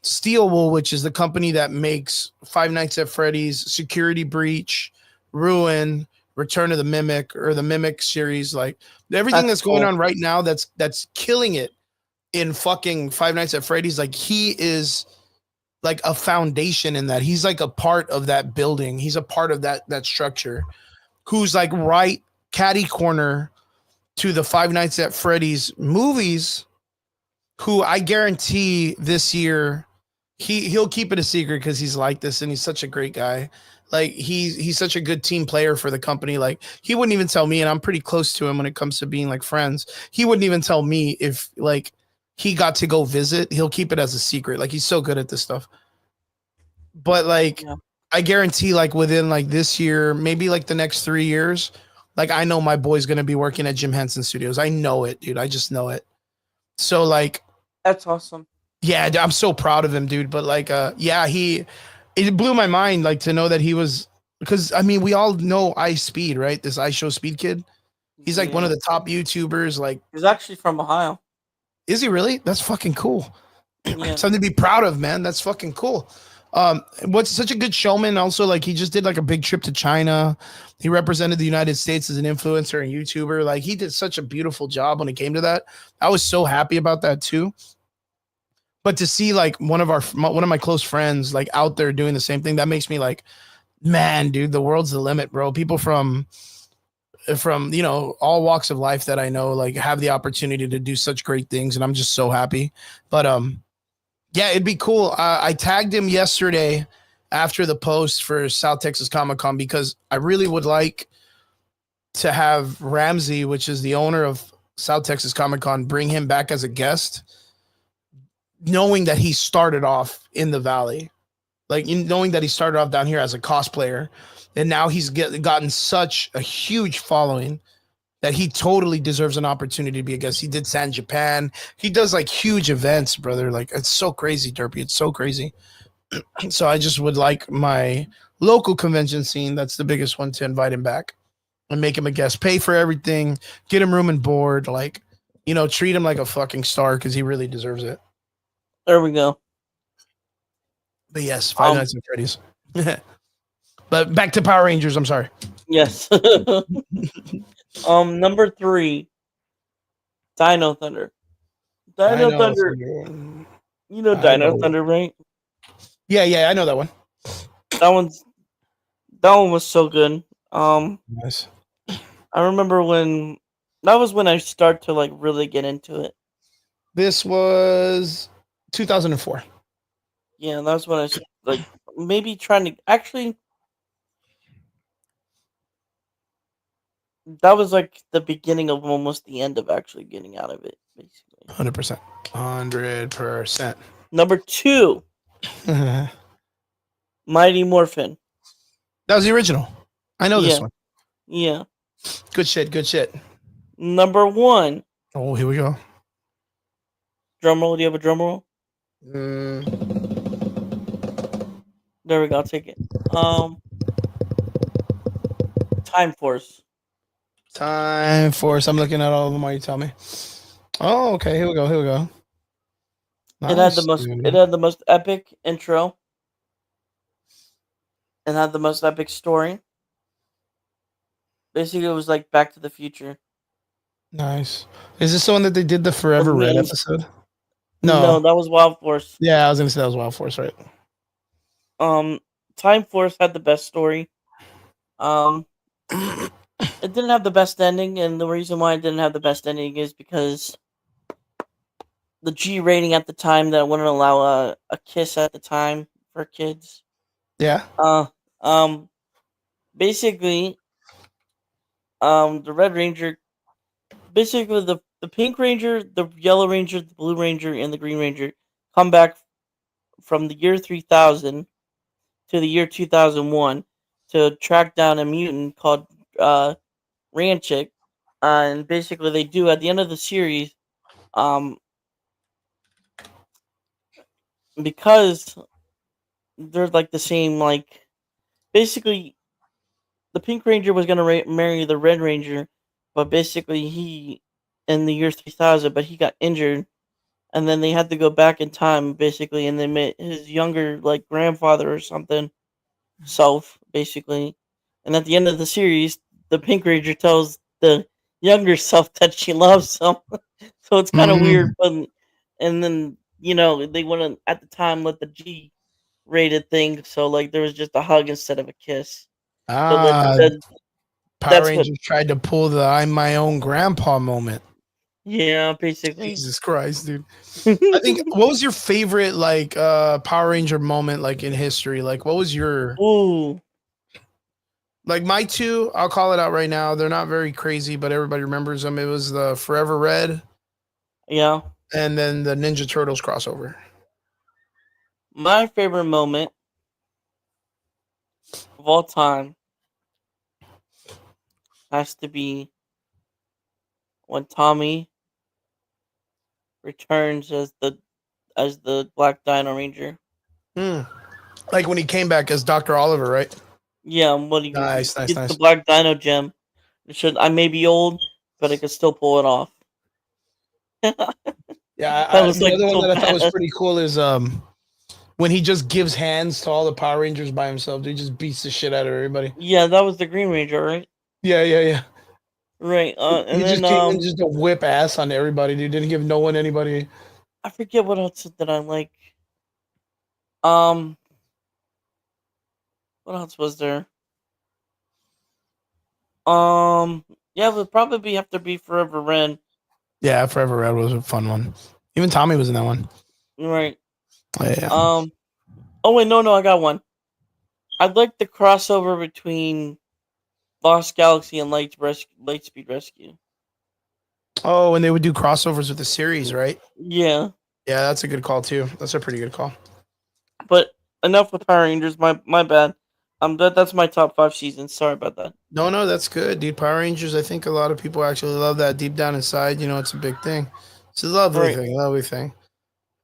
Steelwool, which is the company that makes Five Nights at Freddy's, Security Breach, Ruin, Return of the Mimic, or the Mimic series, like everything That's that's going cool. on right now that's killing it in fucking Five Nights at Freddy's. Like he is like a foundation in that. He's like a part of that building. He's a part of that structure. Who's like right catty corner to the Five Nights at Freddy's movies, who I guarantee this year he'll keep it a secret because he's like this and he's such a great guy. Like he's such a good team player for the company. Like he wouldn't even tell me, and I'm pretty close to him when it comes to being like friends. He wouldn't even tell me if like he got to go visit. He'll keep it as a secret. Like he's so good at this stuff. But like Yeah. I guarantee like within like this year, maybe like the next 3 years, like I know my boy's gonna be working at Jim Henson Studios. I know it, dude. I just know it. So like That's awesome. yeah, I'm so proud of him, dude. But like yeah, it blew my mind like to know that he was, because I mean we all know Ice Speed, right? This Ice Show Speed kid. He's like one of the top YouTubers. Like, He's actually from Ohio. is he really? That's fucking cool. Yeah. Something to be proud of, man. That's fucking cool. What's such a good showman. Also, like he just did like a big trip to China. He represented the United States as an influencer and YouTuber. Like he did such a beautiful job when it came to that. I was so happy about that too. But to see like one of my close friends like out there doing the same thing, that makes me like, man, dude, the world's the limit, bro. People from you know all walks of life that I know like have the opportunity to do such great things, and I'm just so happy. But yeah, it'd be cool. I tagged him yesterday after the post for South Texas Comic Con because I really would like to have Ramsey, which is the owner of South Texas Comic Con, bring him back as a guest, knowing that he started off in the Valley, like knowing that he started off down here as a cosplayer, and now he's gotten such a huge following that he totally deserves an opportunity to be a guest. He did San Japan. He does like huge events, brother. Like it's so crazy, Derpy. It's so crazy. So I just would like my local convention scene, that's the biggest one, to invite him back and make him a guest, pay for everything, get him room and board, like, you know, treat him like a fucking star because he really deserves it. There we go. But yes, Five Nights at Freddy's. But back to Power Rangers. I'm sorry. Yes. Number 3, Dino Thunder. Dino Thunder. You know Dino Thunder, right? Yeah, I know that one. That one was so good. Nice. I remember that was when I started to like really get into it. This was 2004. Yeah, that's when I like maybe trying to actually. That was like the beginning of almost the end of actually getting out of it, basically. 100%. 100%. Number 2, Mighty Morphin. That was the original. I know this one. Yeah. Good shit. Good shit. Number 1. Oh, here we go. Drum roll. Do you have a drum roll? There we go. I'll take it. Time Force. Time Force. I'm looking at all of them while you tell me. Oh, okay. Here we go. Here we go. Nice, it had the most epic intro. It had the most epic story. Basically, it was like Back to the Future. Nice. Is this the one that they did the Forever Red episode? No, that was Wild Force. Yeah, I was gonna say that was Wild Force, right? Time Force had the best story. It didn't have the best ending, and the reason why it didn't have the best ending is because the G rating at the time that wouldn't allow a kiss at the time for kids. Yeah. Basically, the Red Ranger, basically the Pink Ranger, the Yellow Ranger, the Blue Ranger, and the Green Ranger come back from the year 3000 to the year 2001 to track down a mutant called Ranchik, and basically they do at the end of the series, because they're like the same, like basically the Pink Ranger was gonna marry the Red Ranger, but basically he in the year 3000, but he got injured, and then they had to go back in time basically, and they met his younger like grandfather or something, self basically, And at the end of the series, the Pink Ranger tells the younger self that she loves him. So it's kind of weird. Mm. But and then they wouldn't at the time let the G rated thing, so like there was just a hug instead of a kiss. So Ah, Power that's what. Rangers tried to pull the "I'm my own grandpa" moment. Yeah, basically. Jesus Christ, dude. I think what was your favorite like Power Ranger moment like in history? Like what was your Ooh, like my two, I'll call it out right now. They're not very crazy, but everybody remembers them. It was the Forever Red yeah. and then the Ninja Turtles crossover. My favorite moment of all time has to be when Tommy returns as the Black Dino Ranger. Hmm. Like when he came back as Dr. Oliver, right? Yeah, when he Nice, nice, gets the nice. Black Dino gem. I may be old, but I could still pull it off. That Yeah, was the like other one so that I thought was bad. pretty cool is when he just gives hands to all the Power Rangers by himself. He just beats the shit out of everybody. Yeah, that was the Green Ranger, right? Yeah, yeah, yeah. Right. And He just then came in just to whip ass on everybody, dude. Didn't give no one anybody. I forget what else did I like. Um, what else was there? Um, yeah, it would probably have to be Forever Ren. Yeah, Forever Red was a fun one. Even Tommy was in that one. Right. Oh, yeah. Um. Oh wait, no, I got one. I like the crossover between Lost Galaxy and Lightspeed Rescue. Oh, and they would do crossovers with the series, right? Yeah, Yeah, that's a good call too. That's a pretty good call. but enough with Power Rangers. My bad. That's my top 5 seasons. Sorry about that. No, no, that's good, dude. Power Rangers, I think a lot of people actually love that deep down inside. You know, it's a big thing. It's a lovely Right. thing, lovely thing.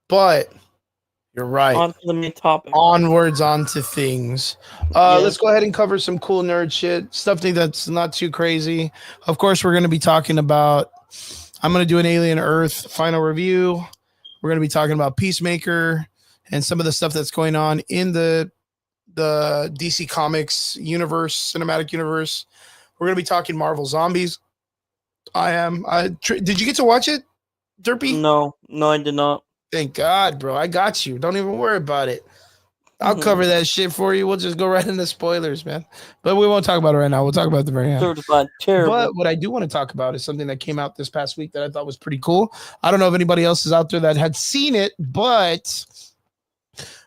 But you're right. On to the main topic. Onwards onto things. Let's Yes. go ahead and cover some cool nerd shit. Stuff that's not too crazy. Of course, we're going to be talking about. I'm going to do an Alien Earth final review. We're going to be talking about Peacemaker and some of the stuff that's going on in the DC Comics universe, cinematic universe. We're going to be talking Marvel Zombies. I am. Did you get to watch it, Derpy? No, no, I did not. Thank God, bro. I got you. Don't even worry about it. I'll cover that shit for you. We'll just go right into spoilers, man. But we won't talk about it right now. We'll talk about it at the very end. Certified But terrible. what I do want to talk about is something that came out this past week that I thought was pretty cool. I don't know if anybody else is out there that had seen it, but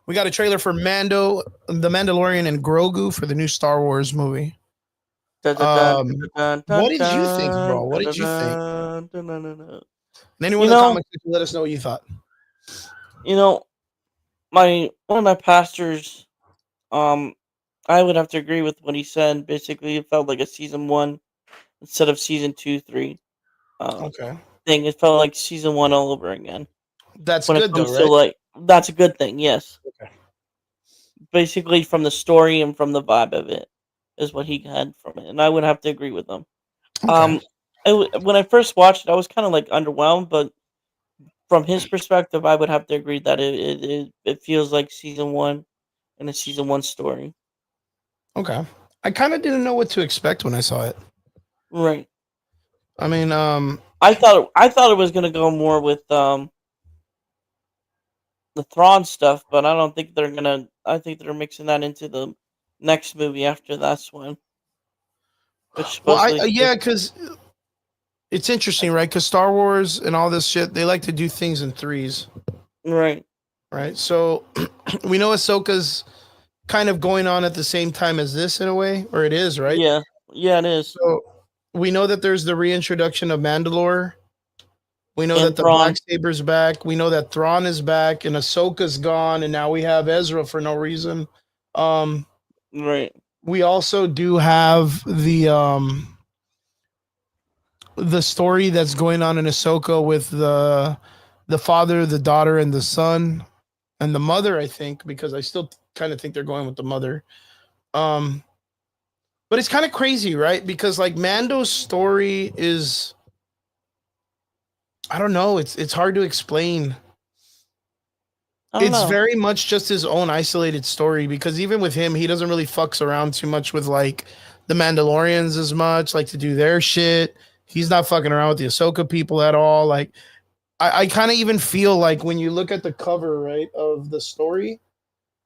we got a trailer for Mando, The Mandalorian, and Grogu for the new Star Wars movie. What did you think, bro? What did you think? And anyone You in the know, comments, let us know what you thought. you know, my one of my pastors, um, I would have to agree with what he said. Basically, it felt like a season 1 instead of season 2, 3. Um, Okay. thing. It felt like season 1 all over again. That's When it good though, comes to right? like, that's a good thing. Yes, Okay. basically from the story and from the vibe of it is what he had from it, and I would have to agree with him. Okay. Um, when I first watched it, I was kind of like underwhelmed, but from his perspective, I would have to agree that it feels like season 1 and a season 1 story. Okay. I kind of didn't know what to expect when I saw it. Right. I mean, I thought it was gonna go more with the Thrawn stuff, but I don't think they're gonna. I think they're mixing that into the next movie after this one, which well, supposedly is yeah, because it's interesting, right? Because Star Wars and all this shit, they like to do things in threes, right. right? So we know Ahsoka's kind of going on at the same time as this in a way, or it is, right? Yeah, yeah, it is. So we know that there's the reintroduction of Mandalore. We know that And the Black Thrawn, Saber's back. We know that Thrawn is back and Ahsoka's gone, and now we have Ezra for no reason. Um, right, we also do have the story that's going on in Ahsoka with the father, the daughter, and the son, and the mother. I think because I still kind of think they're going with the mother. Um, but it's kind of crazy, right? Because like Mando's story is, I don't know. It's hard to explain. I don't It's know. very much just his own isolated story because even with him, he doesn't really fucks around too much with like the Mandalorians as much, like to do their shit. He's not fucking around with the Ahsoka people at all. Like I kind of even feel like when you look at the cover, right, of the story,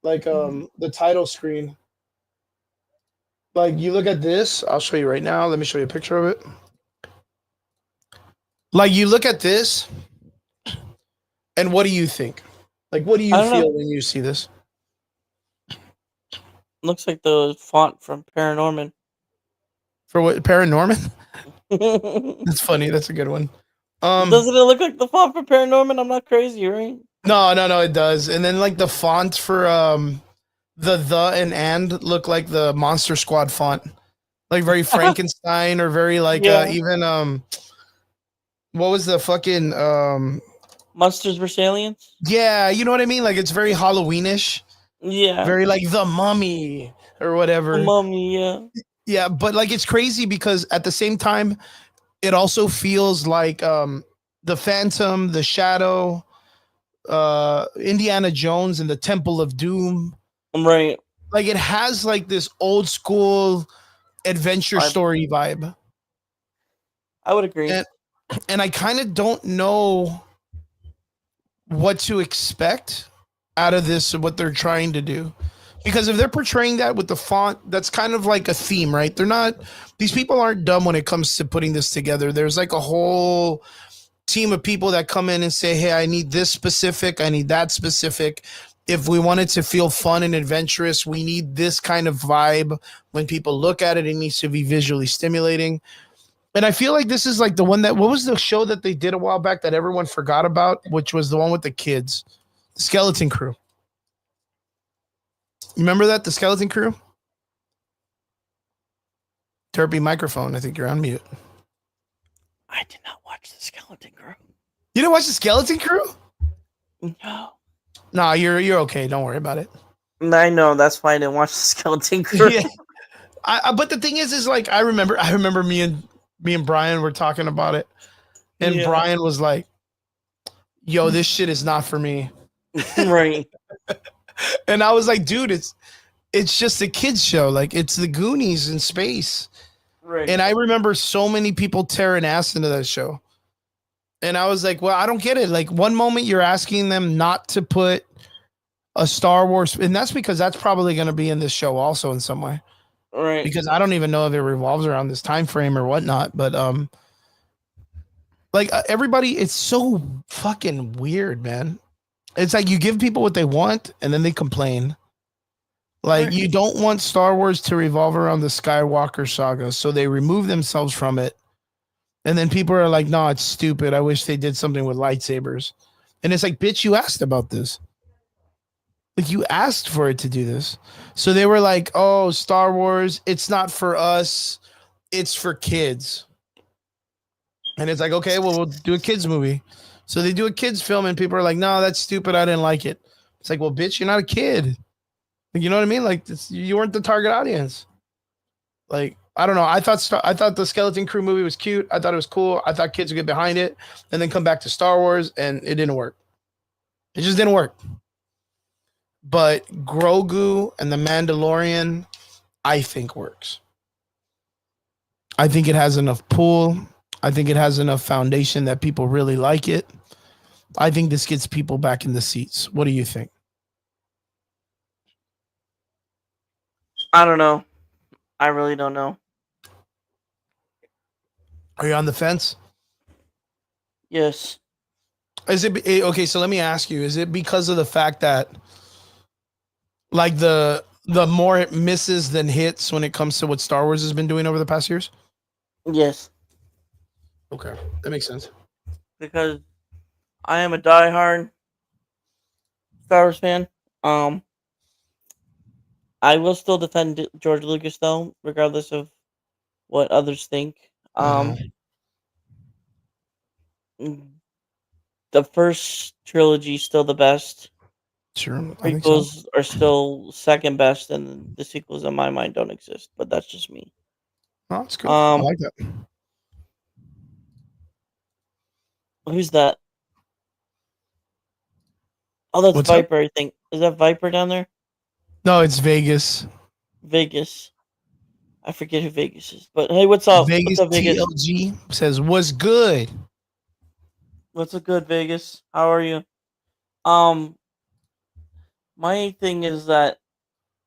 like the title screen, like you look at this, I'll show you right now. Let me show you a picture of it. Like you look at this, and what do you think? Like what do I you don't know. feel when you see this? Looks like the font from Paranorman. For what, Paranorman? Doesn't That's funny. That's a good one. it look like the font for Paranorman? I'm not crazy, right? No, it does. And then like the font for the and look like the Monster Squad font. Like very Frankenstein or very like Yeah. even what was the fucking Monsters vs Aliens. yeah, you know what I mean? Like it's very Halloweenish. Yeah. Very like the mummy or whatever. Mummy. Yeah. Yeah, but like it's crazy because at the same time it also feels like the Phantom, the Shadow, Indiana Jones and the Temple of Doom. Right. Like it has like this old school adventure story vibe. I would agree. And I kind of don't know what to expect out of this, what they're trying to do. Because if they're portraying that with the font, that's kind of like a theme, right? They're not, these people aren't dumb when it comes to putting this together. There's like a whole team of people that come in and say, hey, I need this specific, I need that specific. If we want it to feel fun and adventurous, we need this kind of vibe. When people look at it, it needs to be visually stimulating. And I feel like this is like the one that, what was the show that they did a while back that everyone forgot about, which was the one with the kids, the Skeleton Crew. You remember that, the Skeleton Crew? Derpy microphone, I think you're on mute. I did not watch the Skeleton Crew. You didn't watch the Skeleton Crew? No. Nah, you're okay. Don't worry about it. I know, that's why I didn't watch the Skeleton Crew. Yeah. But the thing is like I remember me and Brian were talking about it, and Yeah. Brian was like, "Yo, this shit is not for me." Right. And I was like, "Dude, it's just a kids show. Like it's the Goonies in space." Right. And I remember so many people tearing ass into that show. And I was like, well, I don't get it. Like one moment you're asking them not to put a Star Wars, and that's because that's probably going to be in this show also in some way. Right. Because I don't even know if it revolves around this time frame or whatnot. But like everybody, it's so fucking weird, man. It's like you give people what they want and then they complain. Like you don't want Star Wars to revolve around the Skywalker saga, so they remove themselves from it. And then people are like, no, it's stupid. I wish they did something with lightsabers. And it's like, bitch, you asked about this. Like you asked for it to do this. So they were like, oh, Star Wars, it's not for us. It's for kids. And it's like, okay, well, we'll do a kids movie. So they do a kids film and people are like, no, that's stupid. I didn't like it. It's like, well, bitch, you're not a kid. You know what I mean? Like you weren't the target audience. Like, I don't know. I thought the Skeleton Crew movie was cute. I thought it was cool. I thought kids would get behind it and then come back to Star Wars, and it didn't work. It just didn't work. But Grogu and the Mandalorian, I think works. I think it has enough pull. I think it has enough foundation that people really like it. I think this gets people back in the seats. What do you think? I don't know. I really don't know. Are you on the fence? Yes. Is it okay? So let me ask you: is it because of the fact that, like, the more it misses than hits when it comes to what Star Wars has been doing over the past years? Yes. Okay, that makes sense. Because I am a diehard Star Wars fan. I will still defend George Lucas though, regardless of what others think. The first trilogy is still the best. Sure, The I think so. prequels are still second best, and the sequels in my mind don't exist. But that's just me. Oh, that's good. I like that. Who's that? Oh, that's What's Viper. I think is that Viper down there? No, it's Vegas. Vegas. I forget who Vegas is, but hey, what's up? What's Vegas up, Vegas? TLG says, "What's good?" What's up, good Vegas? How are you? Um, my thing is that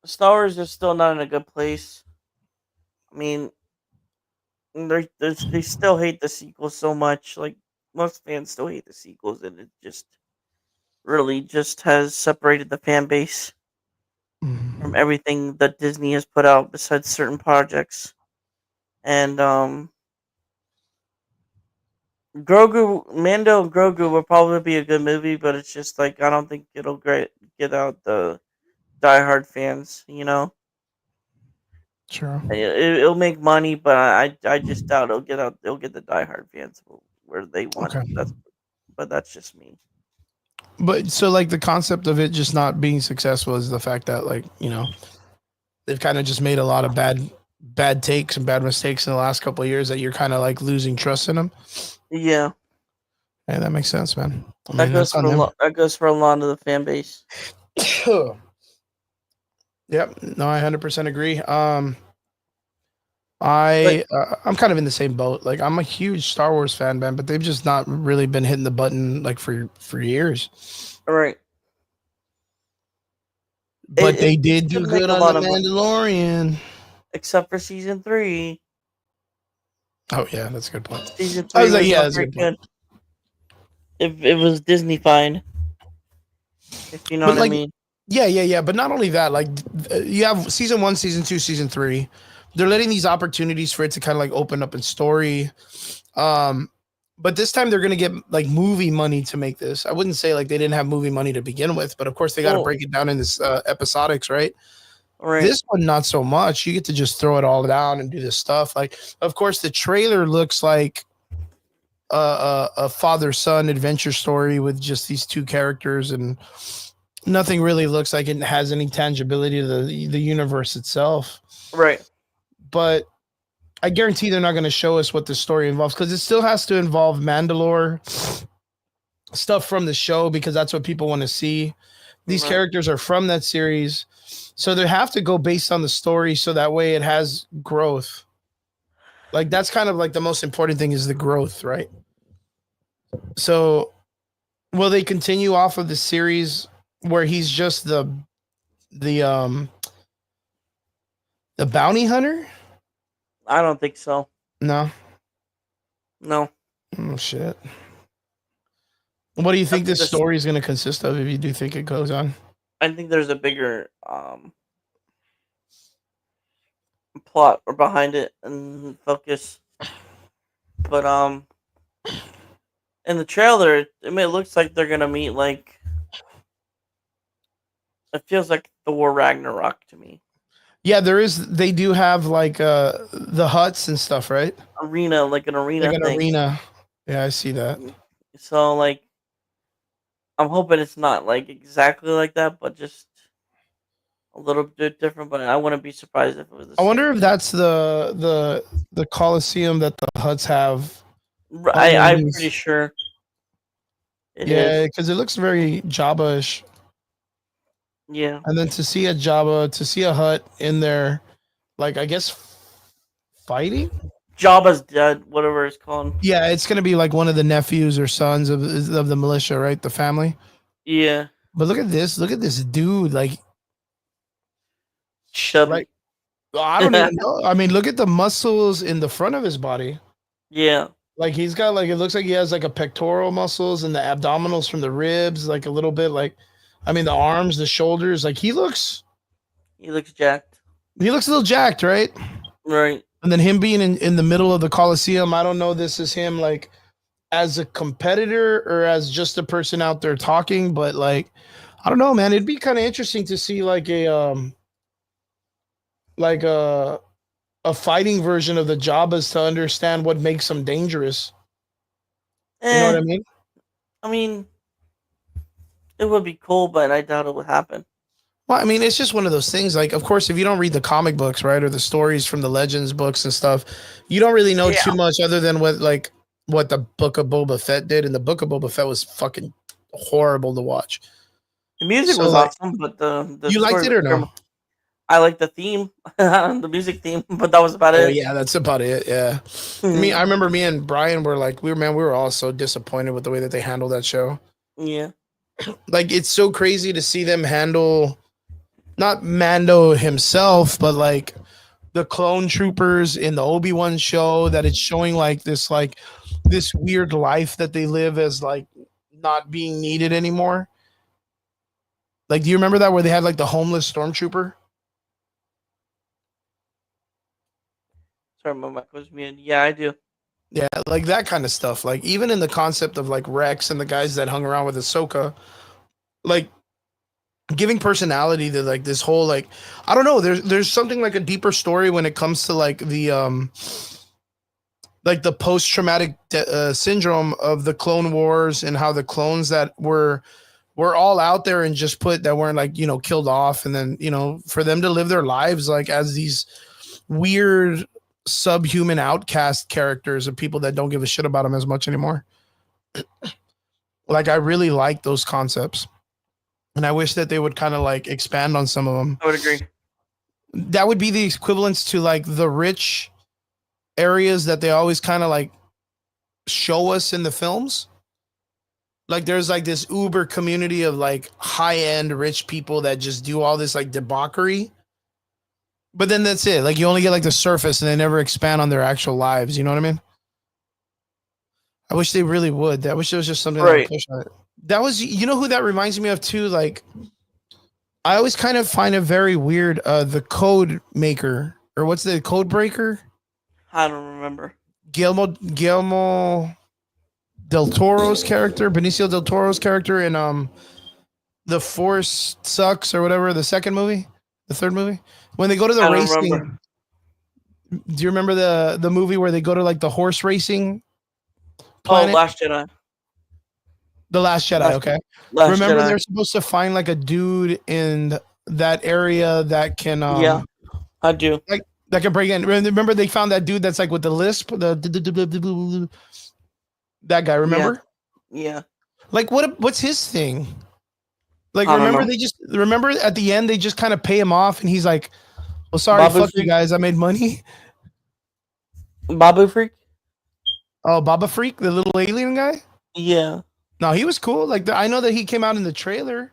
Star Wars is still not in a good place. I mean, they still hate the sequels so much. Like most fans still hate the sequels, and it just really just has separated the fan base from Mhm. everything that Disney has put out besides certain projects. And Mando and Grogu will probably be a good movie, but it's just like I don't think it'll get out the diehard fans. Sure. It'll make money, but I just doubt it'll get out. It'll get the diehard fans where they want. Okay. That's just me. But so like the concept of it just not being successful is the fact that like, they've kind of just made a lot of bad takes and bad mistakes in the last couple of years that you're kind of like losing trust in them. Yeah, Hey, that makes sense, man. I that mean, goes that's for on them. that goes for a lot of the fan base. Yep, no, I 100% agree. But I'm kind of in the same boat. Like I'm a huge Star Wars fan, man, but they've just not really been hitting the button like for years. all right, But they it did do should make good a on the lot of money, Mandalorian. except for season three. Oh yeah, that's a good point. Season I three was like, was yeah, not that's a very good point. good. If it was Disney fine, if you know But what I like, mean. yeah. But not only that, like you have season one, season two, season three. They're letting these opportunities for it to kind of like open up in story. Um, but this time they're gonna get like movie money to make this. I wouldn't say like they didn't have movie money to begin with, but of course they got to Well, break it down in this episodics, right? all right, This one, not so much. You get to just throw it all down and do this stuff. Like, of course, the trailer looks like a father son adventure story with just these two characters, and nothing really looks like it has any tangibility to the universe itself. right. But I guarantee they're not going to show us what the story involves because it still has to involve Mandalore stuff from the show because that's what people want to see. These Right. characters are from that series, so they have to go based on the story so that way it has growth. Like that's kind of like the most important thing is the growth, right? So will they continue off of the series where he's just the um the bounty hunter? I don't think so. No. No, Oh shit. What do you I think think this this. story is going to consist of if you do think it goes on? I think there's a bigger plot or behind it and focus. But in the trailer, it looks like they're gonna meet like it feels like Thor Ragnarok to me. Yeah, there is they do have like the huts and stuff, right? Arena, like an Like arena an thing. arena. Yeah, I see that. So like I'm hoping it's not like exactly like that, but just a little bit different. But I wouldn't be surprised if it was the I same. wonder if that's the Coliseum that the huts have I'm pretty underneath. sure it Yeah, is. because it looks very Jabba-ish. Yeah, And then to see a Jabba, to see a hut in there, like I guess fighting. Jabba's dead. Whatever it's called. Yeah, it's gonna be like one of the nephews or sons of the militia, right? The family. Yeah, But look at this. Look at this dude. Like chubby. I don't even know. I mean, look at the muscles in the front of his body. Yeah, Like he's got like it looks like he has like a pectoral muscles and the abdominals from the ribs, like a little bit like I mean the arms, the shoulders, like he looks jacked. he looks a little jacked, right? Right. And then him being in the middle of the Coliseum, I don't know this is him like as a competitor or as just a person out there talking, but like I don't know, man. It'd be kind of interesting to see like a fighting version of the Jabbas to understand what makes them dangerous. You know what Eh, I mean? I mean, it would be cool, but I doubt it would happen. Well, I mean, it's just one of those things. Like, of course, if you don't read the comic books, right, or the stories from the Legends books and stuff, you don't really know too Yeah, much other than what the Book of Boba Fett did, and the Book of Boba Fett was fucking horrible to watch. the music So, was like, awesome, but the you liked story it was or no? terrible. I like the theme, the music theme, but that was about Oh it. yeah, that's about it. Yeah. I remember me and Brian were like, we were all so disappointed with the way that they handled that show. Yeah. Like, it's so crazy to see them handle not Mando himself, but like the clone troopers in the Obi-Wan show, that it's showing like this weird life that they live as like not being needed anymore. Like, do you remember that where they had like the homeless stormtrooper? Sorry, my mic was muted. Yeah, I do. Yeah, like that kind of stuff. Like, even in the concept of like Rex and the guys that hung around with Ahsoka, like giving personality to like this whole like, I don't know, there's something like a deeper story when it comes to like the post-traumatic syndrome of the Clone Wars, and how the clones that were all out there and just put that weren't like, killed off, and then, for them to live their lives like as these weird subhuman outcast characters of people that don't give a shit about them as much anymore. Like, I really like those concepts, and I wish that they would kind of like expand on some of them. I would agree. That would be the equivalents to like the rich areas that they always kind of like show us in the films. Like, there's like this uber community of like high-end rich people that just do all this like debauchery, but then that's it. Like, you only get like the surface, and they never expand on their actual lives. You know what I mean? I wish they really would. I wish there was just something that would Right. push on it. That was, who that reminds me of too. Like, I always kind of find it very weird. The code maker, or what's the code breaker? I don't remember. Guillermo del Toro's character, Benicio del Toro's character in The Force Sucks or whatever, the second movie, the third movie, when they go to the I don't remember. racing. Do you remember the movie where they go to like the horse racing planet? Oh, Last Jedi. The Last Jedi. Okay. Last Remember, Jedi. they're supposed to find like a dude in that area that can Yeah, I do. like that can break in. Remember, they found that dude that's like with the lisp, that guy. Yeah. Remember? Yeah. Like, what's his thing? Like, I don't remember, know. remember at the end they just kind of pay him off, and he's like, "Well, sorry, Babu fuck you Freak. guys, I made money." Babu Freak. Oh, Baba Freak, the little alien guy. Yeah. No, he was cool. Like, I know that he came out in the trailer,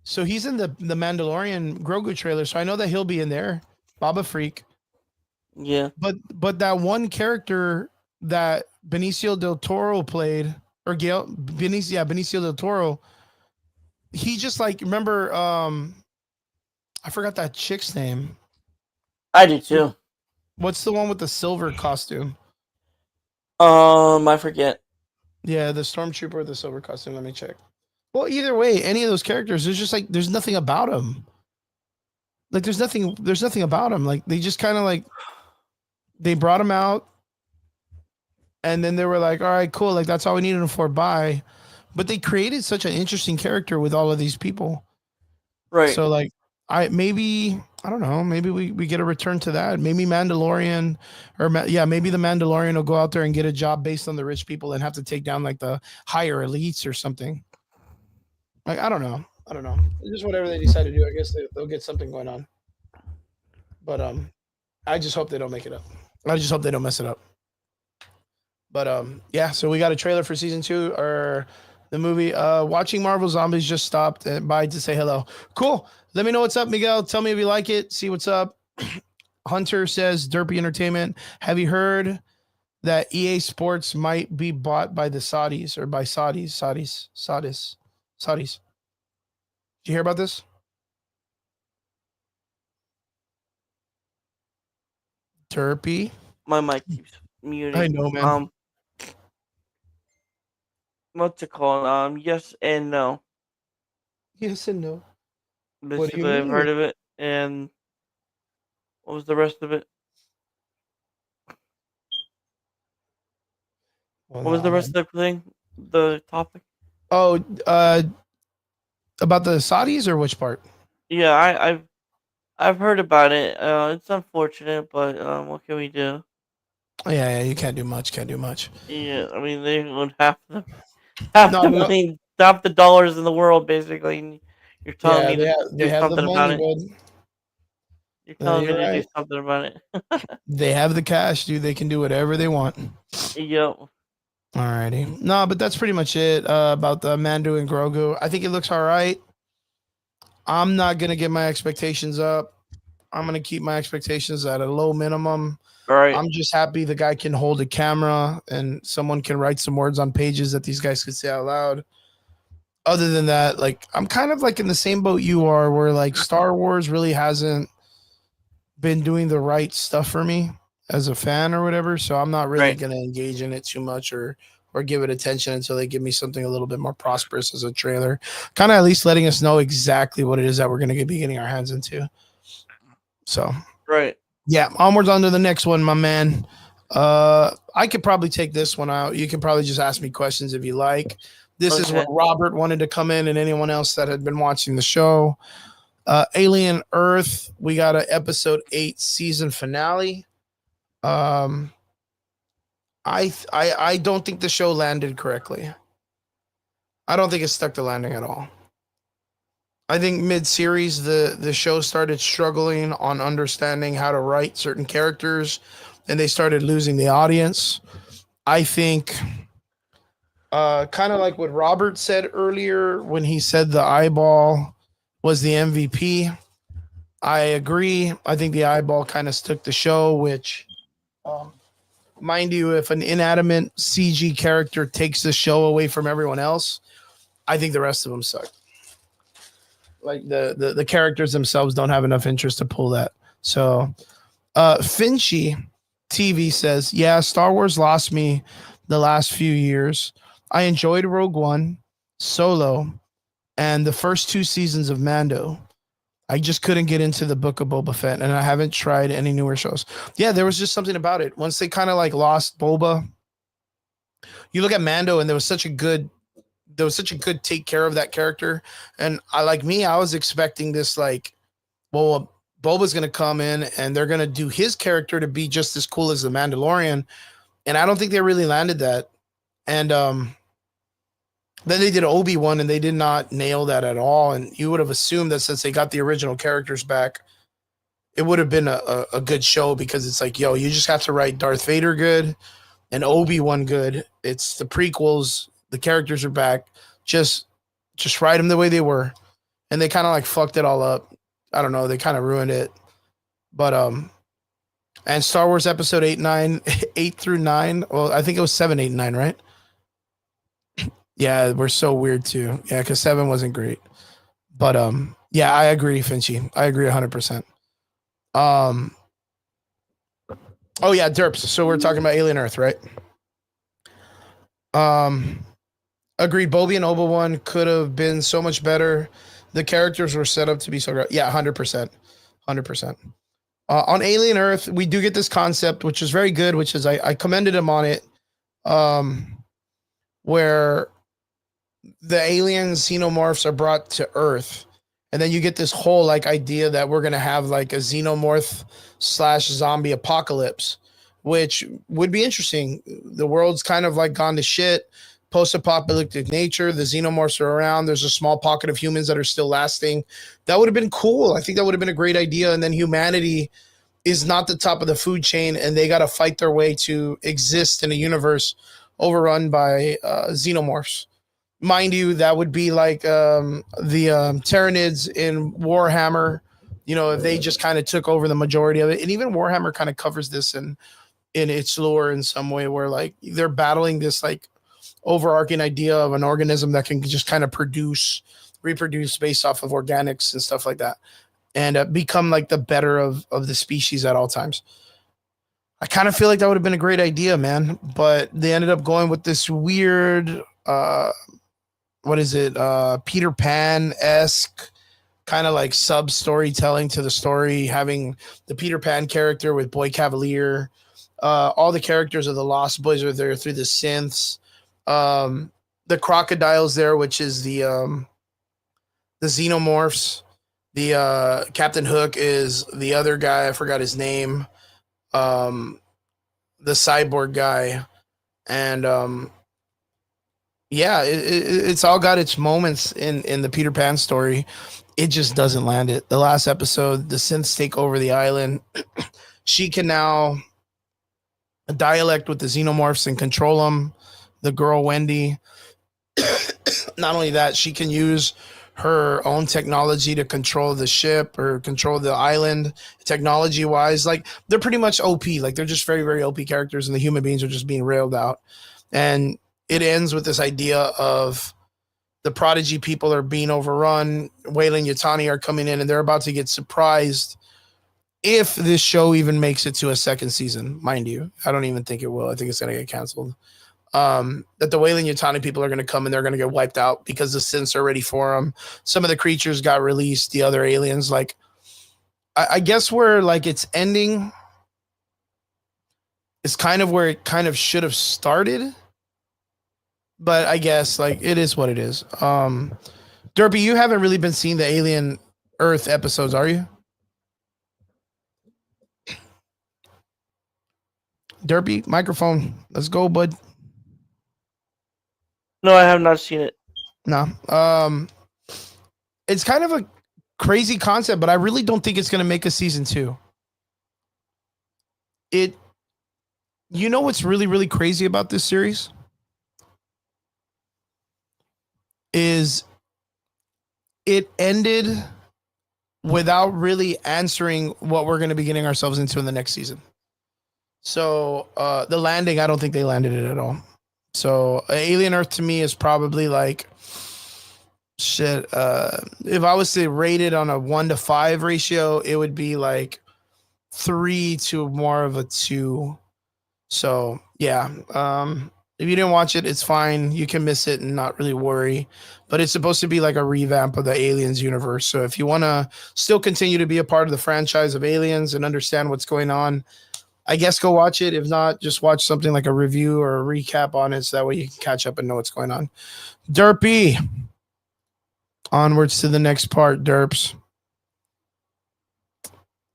so he's in the Mandalorian Grogu trailer. So I know that he'll be in there, Baba Freak. Yeah. But that one character that Benicio del Toro played, or Benicio del Toro, he just like, remember, I forgot that chick's name. I do too. What's the one with the silver costume? I forget. Yeah, the stormtrooper with the silver costume. Let me check. Well, either way, any of those characters, there's just like, there's nothing about them. Like, there's nothing about them. Like, they just kind of like, they brought him out, and then they were like, all right, cool. Like, that's all we needed him for. Bye. But they created such an interesting character with all of these people. Right. So like, I don't know, maybe we get a return to that. Maybe Mandalorian, maybe the Mandalorian will go out there and get a job based on the rich people and have to take down like the higher elites or something. Like, I don't know. Just whatever they decide to do. I guess they'll get something going on. But I just hope they don't make it up. I just hope they don't mess it up. But yeah, so we got a trailer for season 2, or the movie. Watching Marvel Zombies just stopped by to say hello. Cool. Let me know what's up, Miguel. Tell me if you like it. See what's up. Hunter says, Derpy Entertainment. Have you heard that EA Sports might be bought by the Saudis, or by Saudis? Did you hear about this? Derpy. My mic keeps muting. I know, man. What's it called? Yes and no. Yes and no. Basically, I've heard of it, and what was the rest of it? What was the rest of the thing? The topic? Oh, about the Saudis, or which part? Yeah, I've heard about it. It's unfortunate, but what can we do? Yeah, you can't do much. Yeah, I mean they own half the dollars in the world, basically. And you're telling me to they do have the something about money, it. bud. You're telling me You're to do right. something about it. They have the cash, dude. They can do whatever they want. Yo. Alrighty. No, but that's pretty much it about the Mandu and Grogu. I think it looks all right. I'm not gonna get my expectations up. I'm gonna keep my expectations at a low minimum. All right. I'm just happy the guy can hold a camera and someone can write some words on pages that these guys could say out loud. Other than that, like I'm kind of like in the same boat you are, where like Star Wars really hasn't been doing the right stuff for me as a fan or whatever. So I'm not really Right. gonna engage in it too much or give it attention until they give me something a little bit more prosperous as a trailer. Kind of at least letting us know exactly what it is that we're gonna be getting our hands into. So Right. yeah, onwards on to the next one, my man. I could probably take this one out. You can probably just ask me questions if you like. This is Okay. what Robert wanted to come in and anyone else that had been watching the show. Alien Earth, we got a episode 8 season finale. I don't think the show landed correctly. I don't think it stuck the landing at all. I think mid-series the show started struggling on understanding how to write certain characters and they started losing the audience. I think kind of like what Robert said earlier when he said the eyeball was the MVP. I agree. I think the eyeball kind of took the show, which mind you, if an inanimate CG character takes the show away from everyone else, I think the rest of them suck. Like the characters themselves don't have enough interest to pull that. So Finchy TV says, yeah, Star Wars lost me the last few years. I enjoyed Rogue One, Solo, and the first 2 seasons of Mando. I just couldn't get into the Book of Boba Fett, and I haven't tried any newer shows. Yeah, there was just something about it. Once they kind of like lost Boba, you look at Mando, and there was such a good take care of that character. And I was expecting this like, well, Boba's gonna come in and they're gonna do his character to be just as cool as the Mandalorian, and I don't think they really landed that. And then they did Obi-Wan and they did not nail that at all. And you would have assumed that since they got the original characters back, it would have been a good show because it's like, yo, you just have to write Darth Vader good and Obi-Wan good. It's the prequels, the characters are back. Just write them the way they were. And they kind of like fucked it all up. I don't know, they kind of ruined it. But and Star Wars episode 8 through 9. Well, I think it was 7, 8, and 9, right? Yeah, we're so weird too. Yeah, because 7 wasn't great. But yeah, I agree, Finchy. I agree 100%. Oh yeah, Derps. So we're talking about Alien Earth, right? Agreed. Bobby and Obi-Wan could have been so much better. The characters were set up to be so great. Yeah, 100%. 100%. On Alien Earth, we do get this concept, which is very good, which is I commended him on it. Where the alien xenomorphs are brought to Earth, and then you get this whole like idea that we're gonna have like a xenomorph / zombie apocalypse, which would be interesting. The world's kind of like gone to shit, post-apocalyptic nature. The xenomorphs are around. There's a small pocket of humans that are still lasting. That would have been cool. I think that would have been a great idea. And then humanity is not the top of the food chain, and they got to fight their way to exist in a universe overrun by xenomorphs. Mind you, that would be like the Tyranids in Warhammer. You know, if they just kind of took over the majority of it, and even Warhammer kind of covers this in its lore in some way, where like they're battling this like overarching idea of an organism that can just kind of reproduce based off of organics and stuff like that, and become like the better of the species at all times. I kind of feel like that would have been a great idea, man, but they ended up going with this weird what is it? Peter Pan-esque kind of like sub storytelling to the story, having the Peter Pan character with Boy Cavalier. All the characters of the Lost Boys are there through the synths. The crocodiles there, which is the xenomorphs. The Captain Hook is the other guy. I forgot his name. The cyborg guy. And yeah, it's all got its moments in the Peter Pan story. it just doesn't land it. The last episode, the synths take over the island. She can now dialect with the xenomorphs and control them. The girl Wendy. Not only that, she can use her own technology to control the ship or control the island technology wise. Like they're pretty much OP. Like they're just very, very OP characters, and the human beings are just being railed out. And it ends with this idea of the prodigy people are being overrun. Whale and Yutani are coming in, and they're about to get surprised if this show even makes it to a second season. Mind you, I don't even think it will. I think it's going to get canceled. That the Whale and Yutani people are going to come and they're going to get wiped out because the synths are ready for them. Some of the creatures got released. The other aliens, like, I guess where like it's ending is kind of where it kind of should have started. But I guess like it is what it is. Derpy, you haven't really been seeing the Alien Earth episodes, are you? Derpy, microphone. Let's go, bud. No, I have not seen it. No. It's kind of a crazy concept, but I really don't think it's going to make a season 2. You know what's really, really crazy about this series? Is it ended without really answering what we're going to be getting ourselves into in the next season. So the landing, I don't think they landed it at all. So Alien Earth to me is probably like shit. If I was to rate it on a 1-to-5 ratio, it would be like 3 to more of a 2. So yeah. If you didn't watch it, it's fine. You can miss it and not really worry. But it's supposed to be like a revamp of the Aliens universe. So if you want to still continue to be a part of the franchise of Aliens and understand what's going on, I guess go watch it. If not, just watch something like a review or a recap on it so that way you can catch up and know what's going on. Derpy. Onwards to the next part, Derps.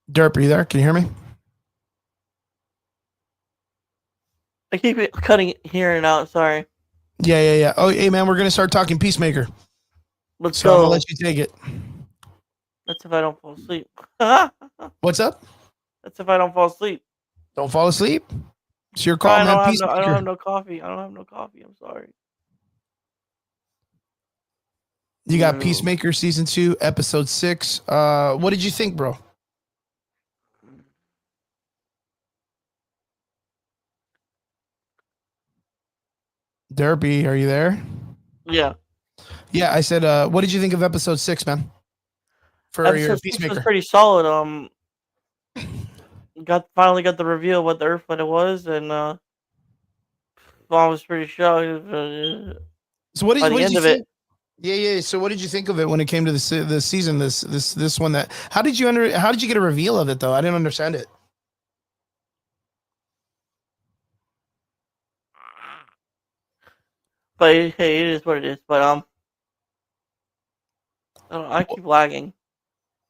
Derp, are you there? Can you hear me? I keep it cutting here and out. Sorry. Yeah. Oh, hey, man, we're going to start talking Peacemaker. Let's So go. I'm going to let you take it. That's if I don't fall asleep. What's up? That's if I don't fall asleep. Don't fall asleep. It's your call, man. I don't Peacemaker. have no coffee. I don't have no coffee. I'm sorry. You got Peacemaker season 2, episode 6. What did you think, bro? Derpy, are you there? Yeah. Yeah, I said, what did you think of episode 6, man? For episode your 6 Peacemaker. was pretty solid. Finally got the reveal of what the Earth Planet was, and I was pretty shocked. So what did you think? It. Yeah. So what did you think of it when it came to the season? This one that how did you get a reveal of it though? I didn't understand it. But hey, it is what it is. But I keep lagging.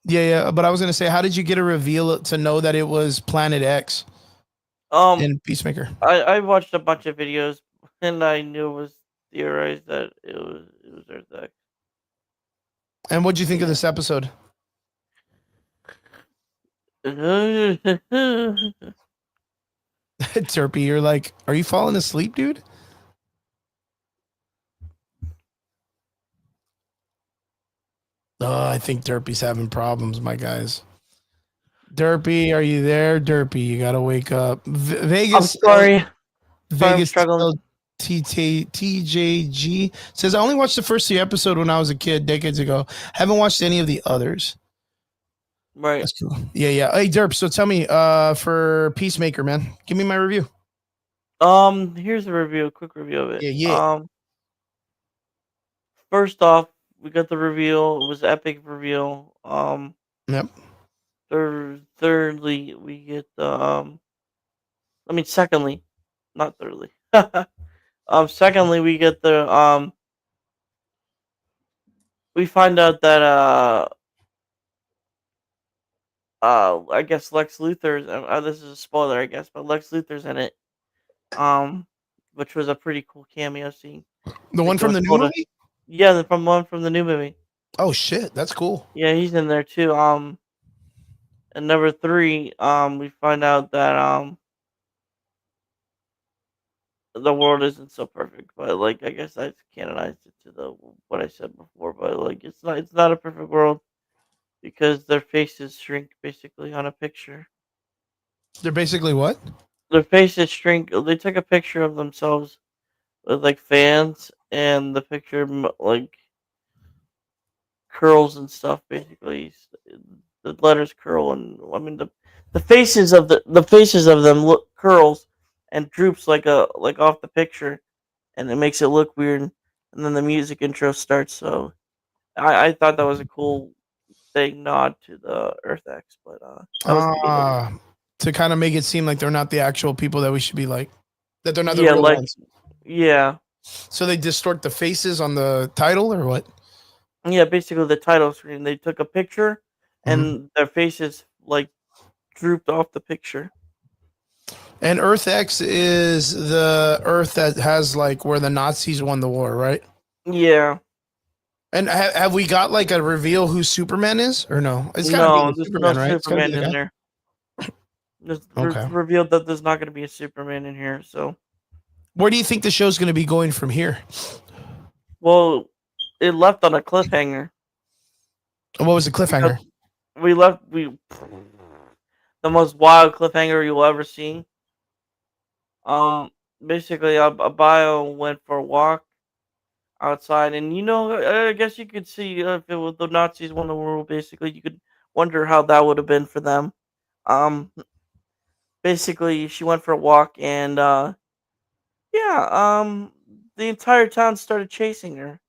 Yeah. But I was gonna say, how did you get a reveal to know that it was Planet X? In Peacemaker. I watched a bunch of videos and I knew it was theorized that it was Earth X. And what'd you think of this episode? Derpy, you're like, are you falling asleep, dude? Oh, I think Derpy's having problems, my guys. Derpy, are you there? Derpy, you gotta wake up. Vegas. I'm sorry. Vegas TJG says, I only watched the first 3 episodes when I was a kid, decades ago. Haven't watched any of the others. Right. That's cool. Yeah. Hey, Derp, so tell me, for Peacemaker, man, give me my review. Here's a review, a quick review of it. Yeah. First off, we got the reveal. It was an epic reveal. Yep. Thirdly, we get the secondly, not thirdly. Secondly, we get the we find out that I guess Lex Luthor's this is a spoiler, I guess, but Lex Luthor's in it. Which was a pretty cool cameo scene. The one from the new movie? Yeah, from the new movie. Oh shit, that's cool. Yeah, he's in there too. And number three, we find out that the world isn't so perfect, but like I guess I canonized it to the what I said before, but like it's not a perfect world because their faces shrink basically on a picture. They're basically what? Their faces shrink. They took a picture of themselves with like fans, and the picture like curls and stuff. Basically, the letters curl, and I mean the faces of the faces of them look curls and droops like off the picture, and it makes it look weird. And then the music intro starts. So I thought that was a cool thing nod to the Earth X, but that was the main event. Ah, to kind of make it seem like they're not the actual people that we should be like, that they're not the Yeah, real like ones. yeah, So they distort the faces on the title or what? yeah. Basically, the title screen. They took a picture, Mhm. and their faces like drooped off the picture. And Earth X is the Earth that has like where the Nazis won the war, right? Yeah. And have we got like a reveal who Superman is or no? It's got to be No, the there's no Superman, right? It's got to be Superman the in guy. there. It's Okay. revealed that there's not going to be a Superman in here. So, Where do you think the show's going to be going from here? well, it left on a cliffhanger And what was the because cliffhanger? we the most wild cliffhanger you'll ever see. Um, basically, a bio went for a walk outside, and I guess you could see if it was the Nazis won the world. Basically, you could wonder how that would have been for them. Um, basically, she went for a walk, and yeah, the entire town started chasing her,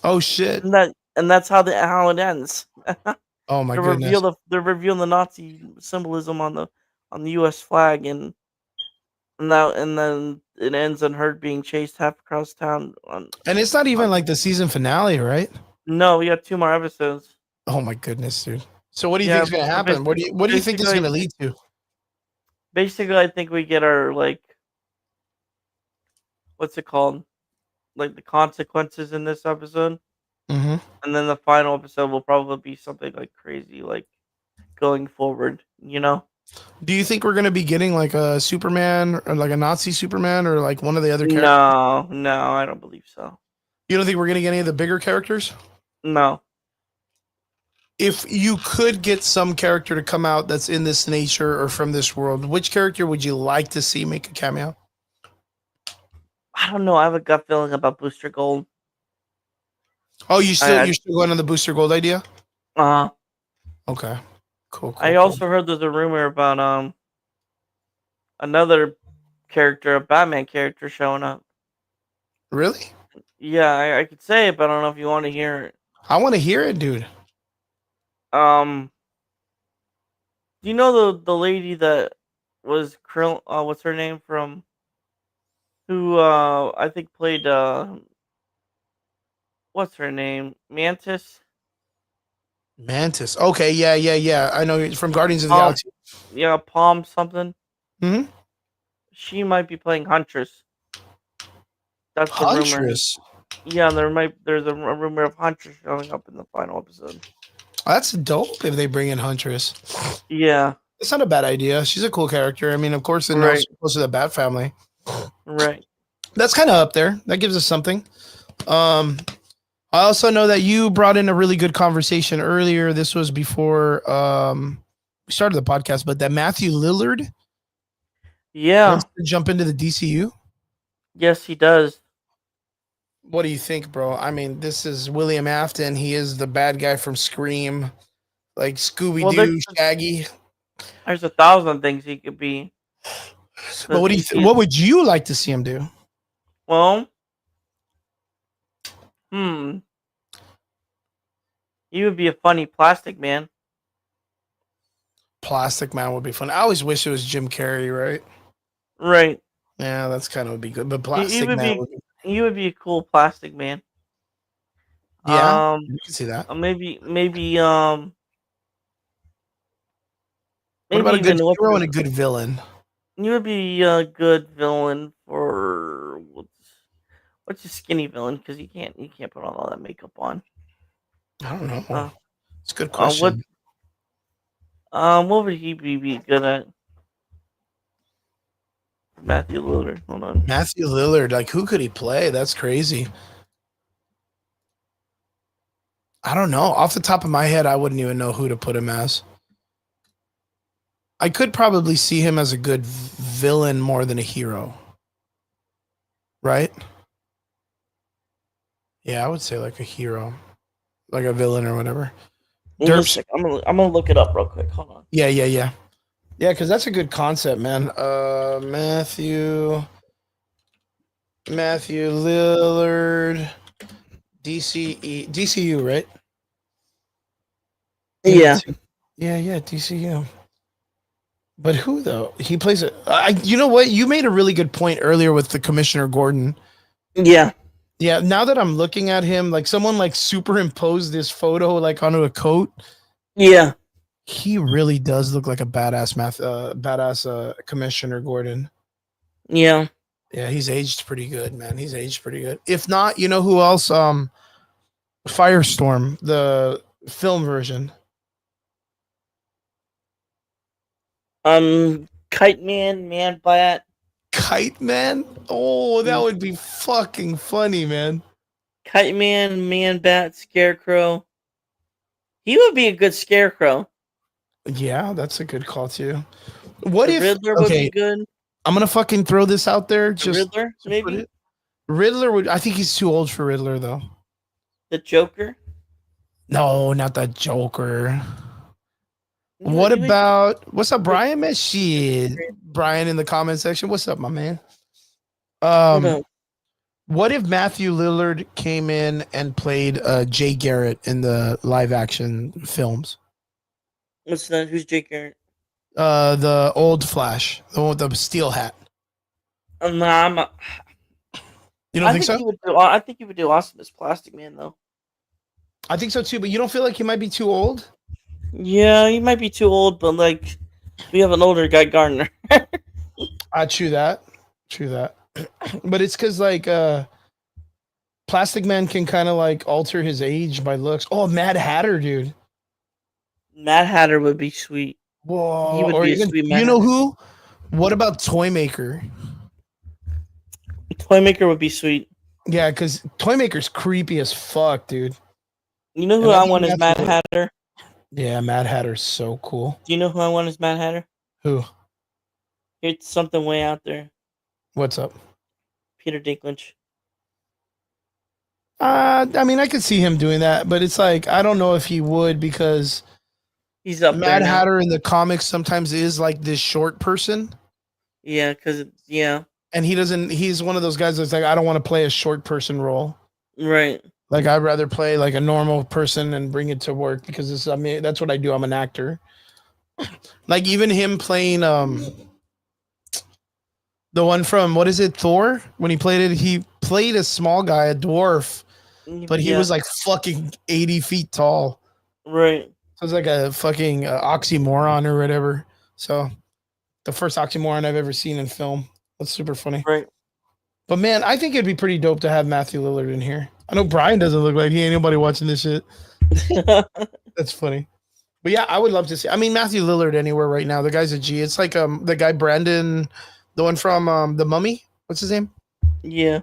Oh shit. and that's how it ends. Oh my goodness. They're revealing the Nazi symbolism on the U.S. flag, and then it ends on her being chased half across town. And it's not even On like the season finale, right? No, we got two more episodes. Oh my goodness, dude. So what do you Yeah, think is going to so happen? What do you think this is going to lead to? basically, I think we get our like what's it called, like the consequences in this episode, Hmm. and then the final episode will probably be something like crazy, like going forward. Do you think we're going to be getting like a Superman or like a Nazi Superman or like one of the other characters? No, no, I don't believe so. You don't think we're going to get any of the bigger characters? No, If you could get some character to come out that's in this nature or from this world, which character would you like to see make a cameo? I don't know. I have a gut feeling about Booster Gold. Oh, I you're still going on the Booster Gold idea? uh, Okay. Cool, I cool, cool. also heard there's a rumor about another character, a Batman character, showing up. Really? Yeah, I could say it, but I don't know if you want to hear it. I want to hear it, dude. Um, do you know the lady that was Krill? What's her name from? Who I think played what's her name? Mantis. Mantis. Okay, yeah, yeah, yeah. I know you're from Guardians of the Palm. Galaxy. Yeah, Palm something. Hmm. She might be playing Huntress. That's the rumor. Huntress. Yeah, there's a rumor of Huntress showing up in the final episode. That's dope if they bring in Huntress. Yeah, It's not a bad idea. She's a cool character. I mean, of course, it knows right, close to the Bat family. right. That's kind of up there. That gives us something. Um, I also know that you brought in a really good conversation earlier. This was before we started the podcast, but that Matthew Lillard Yeah, wants to jump into the DCU. yes, he does. What do you think, bro? I mean, this is William Afton. He is the bad guy from Scream, like Scooby Well, Doo, Shaggy. there's 1,000 things he could be But because what would you like to see him do? well, hmm, he would be a funny plastic man. Plastic Man would be fun. I always wish it was Jim Carrey, right? Right. Yeah, that's kind of would be good. But He Plastic would Man be would be, he would be a cool plastic man. yeah, Um, you can see that. What maybe about a good even hero and a good villain? he would be a good villain for what's a skinny villain because he can't put all that makeup on. I don't know. Uh, It's a good what question. what would he be good at? Matthew Lillard. Hold on. Matthew Lillard, like who could he play? That's crazy. I don't know. Off the top of my head, I wouldn't even know who to put him as. I could probably see him as a good villain more than a hero. Right? Yeah, I would say like a hero, like a villain or whatever. One Derps. sec. I'm gonna look it up real quick. Hold on. Yeah, yeah, yeah. Yeah, because that's a good concept, man. Matthew Lillard, DCU, right? Yeah. Yeah, DCU. But who though? He plays it. You know what? You made a really good point earlier with the Commissioner Gordon. Yeah. Yeah. Now that I'm looking at him, like someone like superimposed this photo like onto a coat. Yeah. He really does look like a badass Commissioner Gordon. Yeah. Yeah, he's aged pretty good, man. He's aged pretty good. If not, you know who else? Firestorm, the film version. Kite Man, Man Bat. Kite Man? Oh, that would be fucking funny, man. Kite Man, Man Bat, Scarecrow. He would be a good Scarecrow. Yeah, that's a good call too. What The if Riddler would be good? I'm gonna fucking throw this out there. The Riddler, maybe? Riddler would. I think he's too old for Riddler though. The Joker? No, not the Joker. What about what's up, Brian? Man, shit, Brian in the comment section. What's up, my man? What if Matthew Lillard came in and played Jay Garrett in the live action films? What's that? Who's Jay Garrett? The old Flash, the one with the steel hat. Nah, You don't think so? I think he would do awesome as Plastic Man, though. I think so too, but you don't feel like he might be too old? Yeah, he might be too old, but like we have an older guy, Gardner. True that. But it's because like Plastic Man can kind of like alter his age by looks. Oh, Mad Hatter, dude. Mad Hatter would be sweet. Whoa. He would be a sweet Mad You know Hatter. who? What about Toymaker? Toymaker would be sweet. Yeah, because Toymaker's creepy as fuck, dude. You know who I want as Mad Hatter? Yeah, Mad Hatter's so cool. Do you know who I want as Mad Hatter? Who? It's something way out there. What's up? Peter Dinklage. I mean, I could see him doing that, but it's like I don't know if he would because he's up Mad Hatter in the comics sometimes is like this short person. Yeah, and he's one of those guys that's like, I don't want to play a short person role. Right. Like I'd rather play like a normal person and bring it to work because that's what I do. I'm an actor. Like even him playing the one from what is it, Thor? When he played a small guy, a dwarf, but he was like fucking 80 feet tall. Right. So it's like a fucking oxymoron or whatever. So the first oxymoron I've ever seen in film. That's super funny. Right. But man, I think it'd be pretty dope to have Matthew Lillard in here. I know Brian doesn't look like he ain't nobody watching this shit. That's funny. But yeah, I would love to see. I mean, Matthew Lillard anywhere right now. The guy's a G. It's like the guy Brandon, the one from The Mummy. What's his name? Yeah.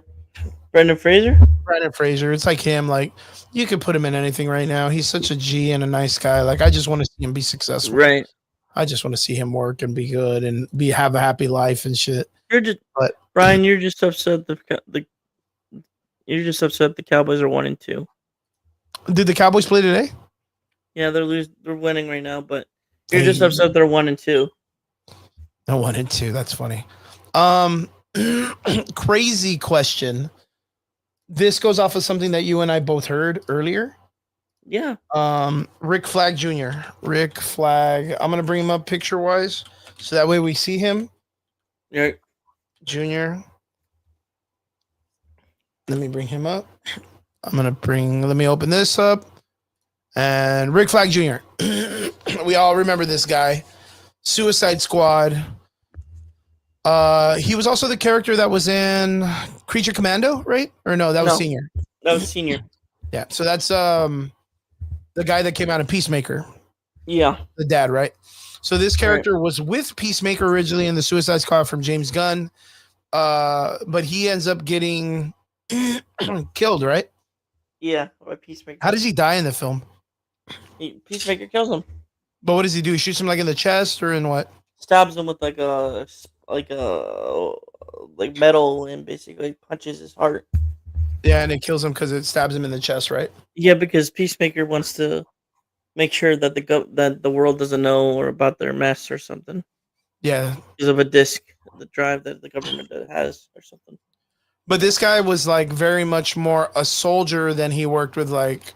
Brendan Fraser? Brandon Fraser. It's like him. Like you could put him in anything right now. He's such a G and a nice guy. Like I just want to see him be successful. Right. I just want to see him work and be good and have a happy life and shit. Brian, you're just upset you're just upset the Cowboys are 1-2. Did the Cowboys play today? Yeah, they're winning right now, but you're just upset they're 1-2. No, 1-2. That's funny. Crazy question. This goes off of something that you and I both heard earlier. Yeah. Rick Flag Jr. Rick Flag. I'm gonna bring him up picture wise, so that way we see him. Yeah. Jr. Let me bring him up. Let me open this up. And Rick Flag Jr. We all remember this guy. Suicide Squad. He was also the character that was in Creature Commando, right? Or no, that was Senior. That was Senior. Yeah. So that's the guy that came out of Peacemaker, Yeah. the dad, right? So this Right. character was with Peacemaker originally in the Suicide Squad from James Gunn, but he ends up getting killed, right? Yeah. By Peacemaker. How does he die in the film? Peacemaker kills him. But what does he do? He shoots him like in the chest or in what? Stabs him with like a metal and basically punches his heart. Yeah, and it kills him because it stabs him in the chest, right? Yeah, because Peacemaker wants to make sure that that the world doesn't know or about their mess or something Yeah. because of a disk, the drive that the government has or something. But this guy was like very much more a soldier than he worked with like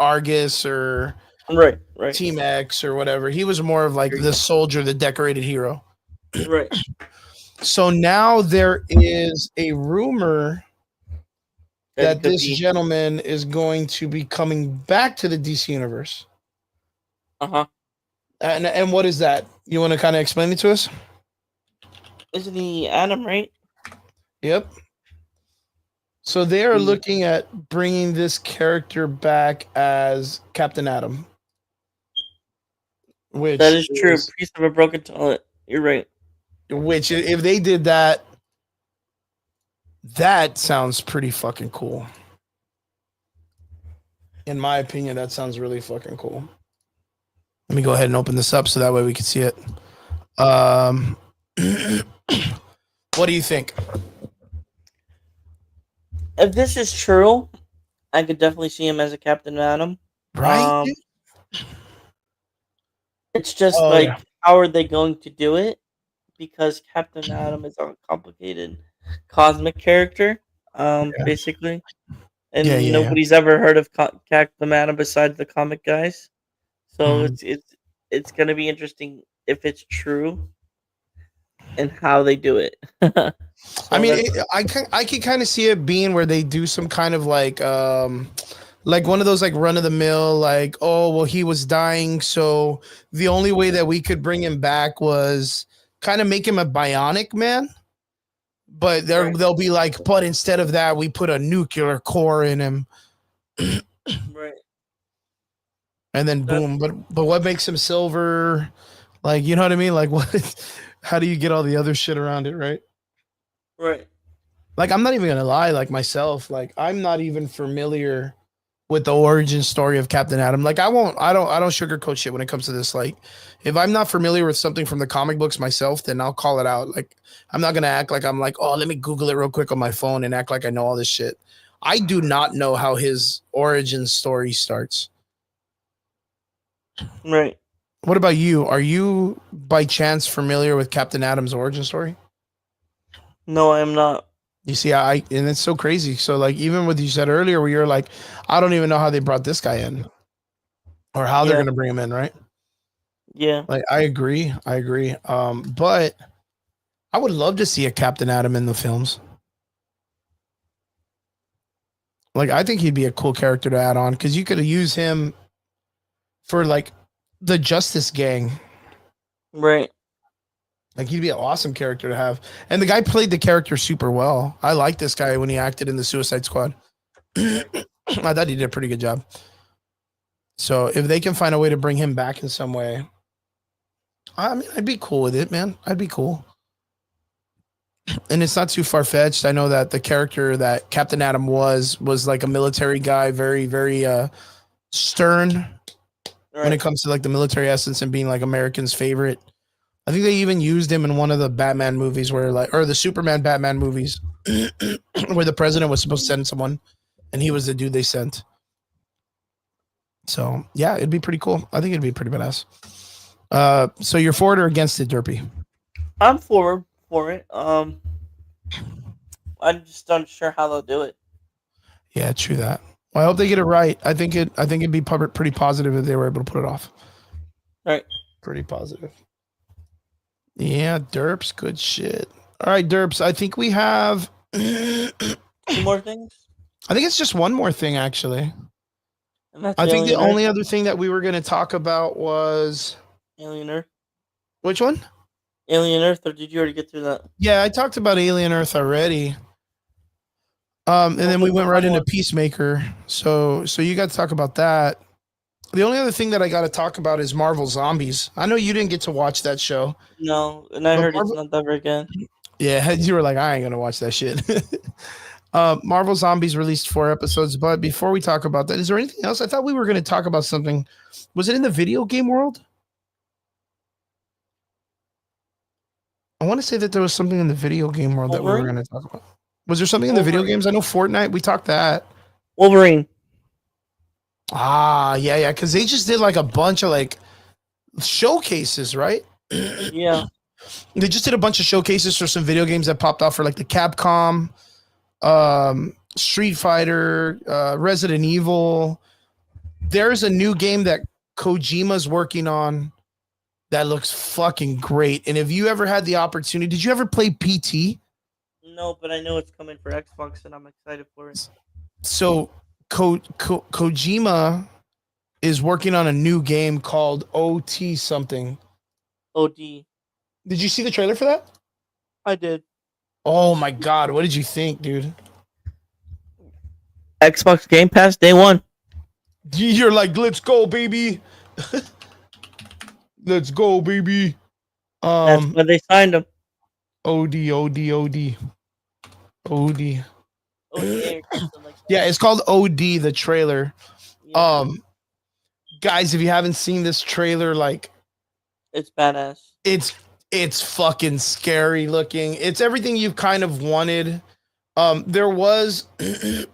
Argus or Right. Team X or whatever. He was more of like the soldier, the decorated hero. Right. So now there is a rumor that this gentleman is going to be coming back to the DC universe. Uh-huh. And what is that? You want to kind of explain it to us? Isn't he Adam, right? Yep. So they are looking at bringing this character back as Captain Atom. Which that is true. Piece of a broken toilet. You're right. Which, if they did that, that sounds pretty fucking cool. In my opinion, that sounds really fucking cool. Let me go ahead and open this up so that way we can see it. What do you think? If this is true, I could definitely see him as a Captain Atom. Right? It's just how are they going to do it? Because Captain Atom is a complicated cosmic character, basically. And nobody's ever heard of Captain Atom besides the comic guys. So it's going to be interesting if it's true and how they do it. I mean, I can kind of see it being where they do some kind of like one of those like run of the mill, like, oh, well, he was dying. So the only way that we could bring him back was kind of make him a bionic man. But they'll be like, but instead of that, we put a nuclear core in him. Right. And then boom. But what makes him silver? Like, you know what I mean? Like, what? How do you get all the other shit around it, right? Right. Like, I'm not even gonna lie, like myself, like I'm not even familiar with the origin story of Captain Atom. Like, I don't sugarcoat shit when it comes to this. Like, if I'm not familiar with something from the comic books myself, then I'll call it out. Like, I'm not gonna act like I'm like, oh, let me Google it real quick on my phone and act like I know all this shit. I do not know how his origin story starts. Right. What about you? Are you by chance familiar with Captain Atom's origin story? No, I am not. You see, and it's so crazy. So, like, even what you said earlier, where you're like, I don't even know how they brought this guy in, or how they're gonna bring him in, right? Yeah. Like, I agree. But I would love to see a Captain Atom in the films. Like, I think he'd be a cool character to add on because you could use him for like the Justice Gang. Right. Like, he'd be an awesome character to have. And the guy played the character super well. I like this guy when he acted in the Suicide Squad. I thought he did a pretty good job. So if they can find a way to bring him back in some way, I mean, I'd be cool with it, man. I'd be cool. And it's not too far-fetched. I know that the character that Captain Atom was like a military guy, very, very stern when it comes to like the military essence and being like Americans' favorite. I think they even used him in one of the Batman movies or the Superman Batman movies where the president was supposed to send someone and he was the dude they sent. So yeah, it'd be pretty cool. I think it'd be pretty badass. So you're for it or against it, Derpy? I'm for it. I'm just unsure how they'll do it. Yeah, true that. Well, I hope they get it right. I think it'd be pretty positive if they were able to put it off. Right. Pretty positive. Yeah, Derps, good shit. All right, Derps, I think we have 2 more things? I think it's just one more thing, actually. And that's I think the Alien Earth. only other thing that we were going to talk about was... Alien Earth. Which one? Alien Earth, or did you already get through that? Yeah, I talked about Alien Earth already. And then we went right into Peacemaker. So you got to talk about that. The only other thing that I got to talk about is Marvel Zombies. I know you didn't get to watch that show, No, and I but heard it's Marvel, not that very good. yeah, you were like, I ain't gonna watch that shit. Marvel Zombies released 4 episodes, but before we talk about that, is there anything else? I thought we were going to talk about something. Was it in the video game world? I want to say that there was something in the video game world that we were Wolverine. going to talk about. Was there something in the video Wolverine. games? I know Fortnite. We talked that. Wolverine. Ah, yeah, yeah, because they just did like a bunch of like showcases, right? Yeah. They just did a bunch of showcases for some video games that popped off for like the Capcom, Street Fighter, Resident Evil. There's a new game that Kojima's working on that looks fucking great. And if you ever had the opportunity, did you ever play PT? No, but I know it's coming for Xbox, and I'm excited for it. So Kojima is working on a new game called OT something. OD. Did you see the trailer for that? I did. Oh my god, what did you think, dude? Xbox Game Pass day one. You're like, let's go, baby. Let's go, baby. That's why they signed him. OD, OD, OD. OD. ODA or something like that. Yeah, it's called OD, the trailer. Yeah, Guys, if you haven't seen this trailer, like it's badass. it's fucking scary looking. It's everything you've kind of wanted. There was a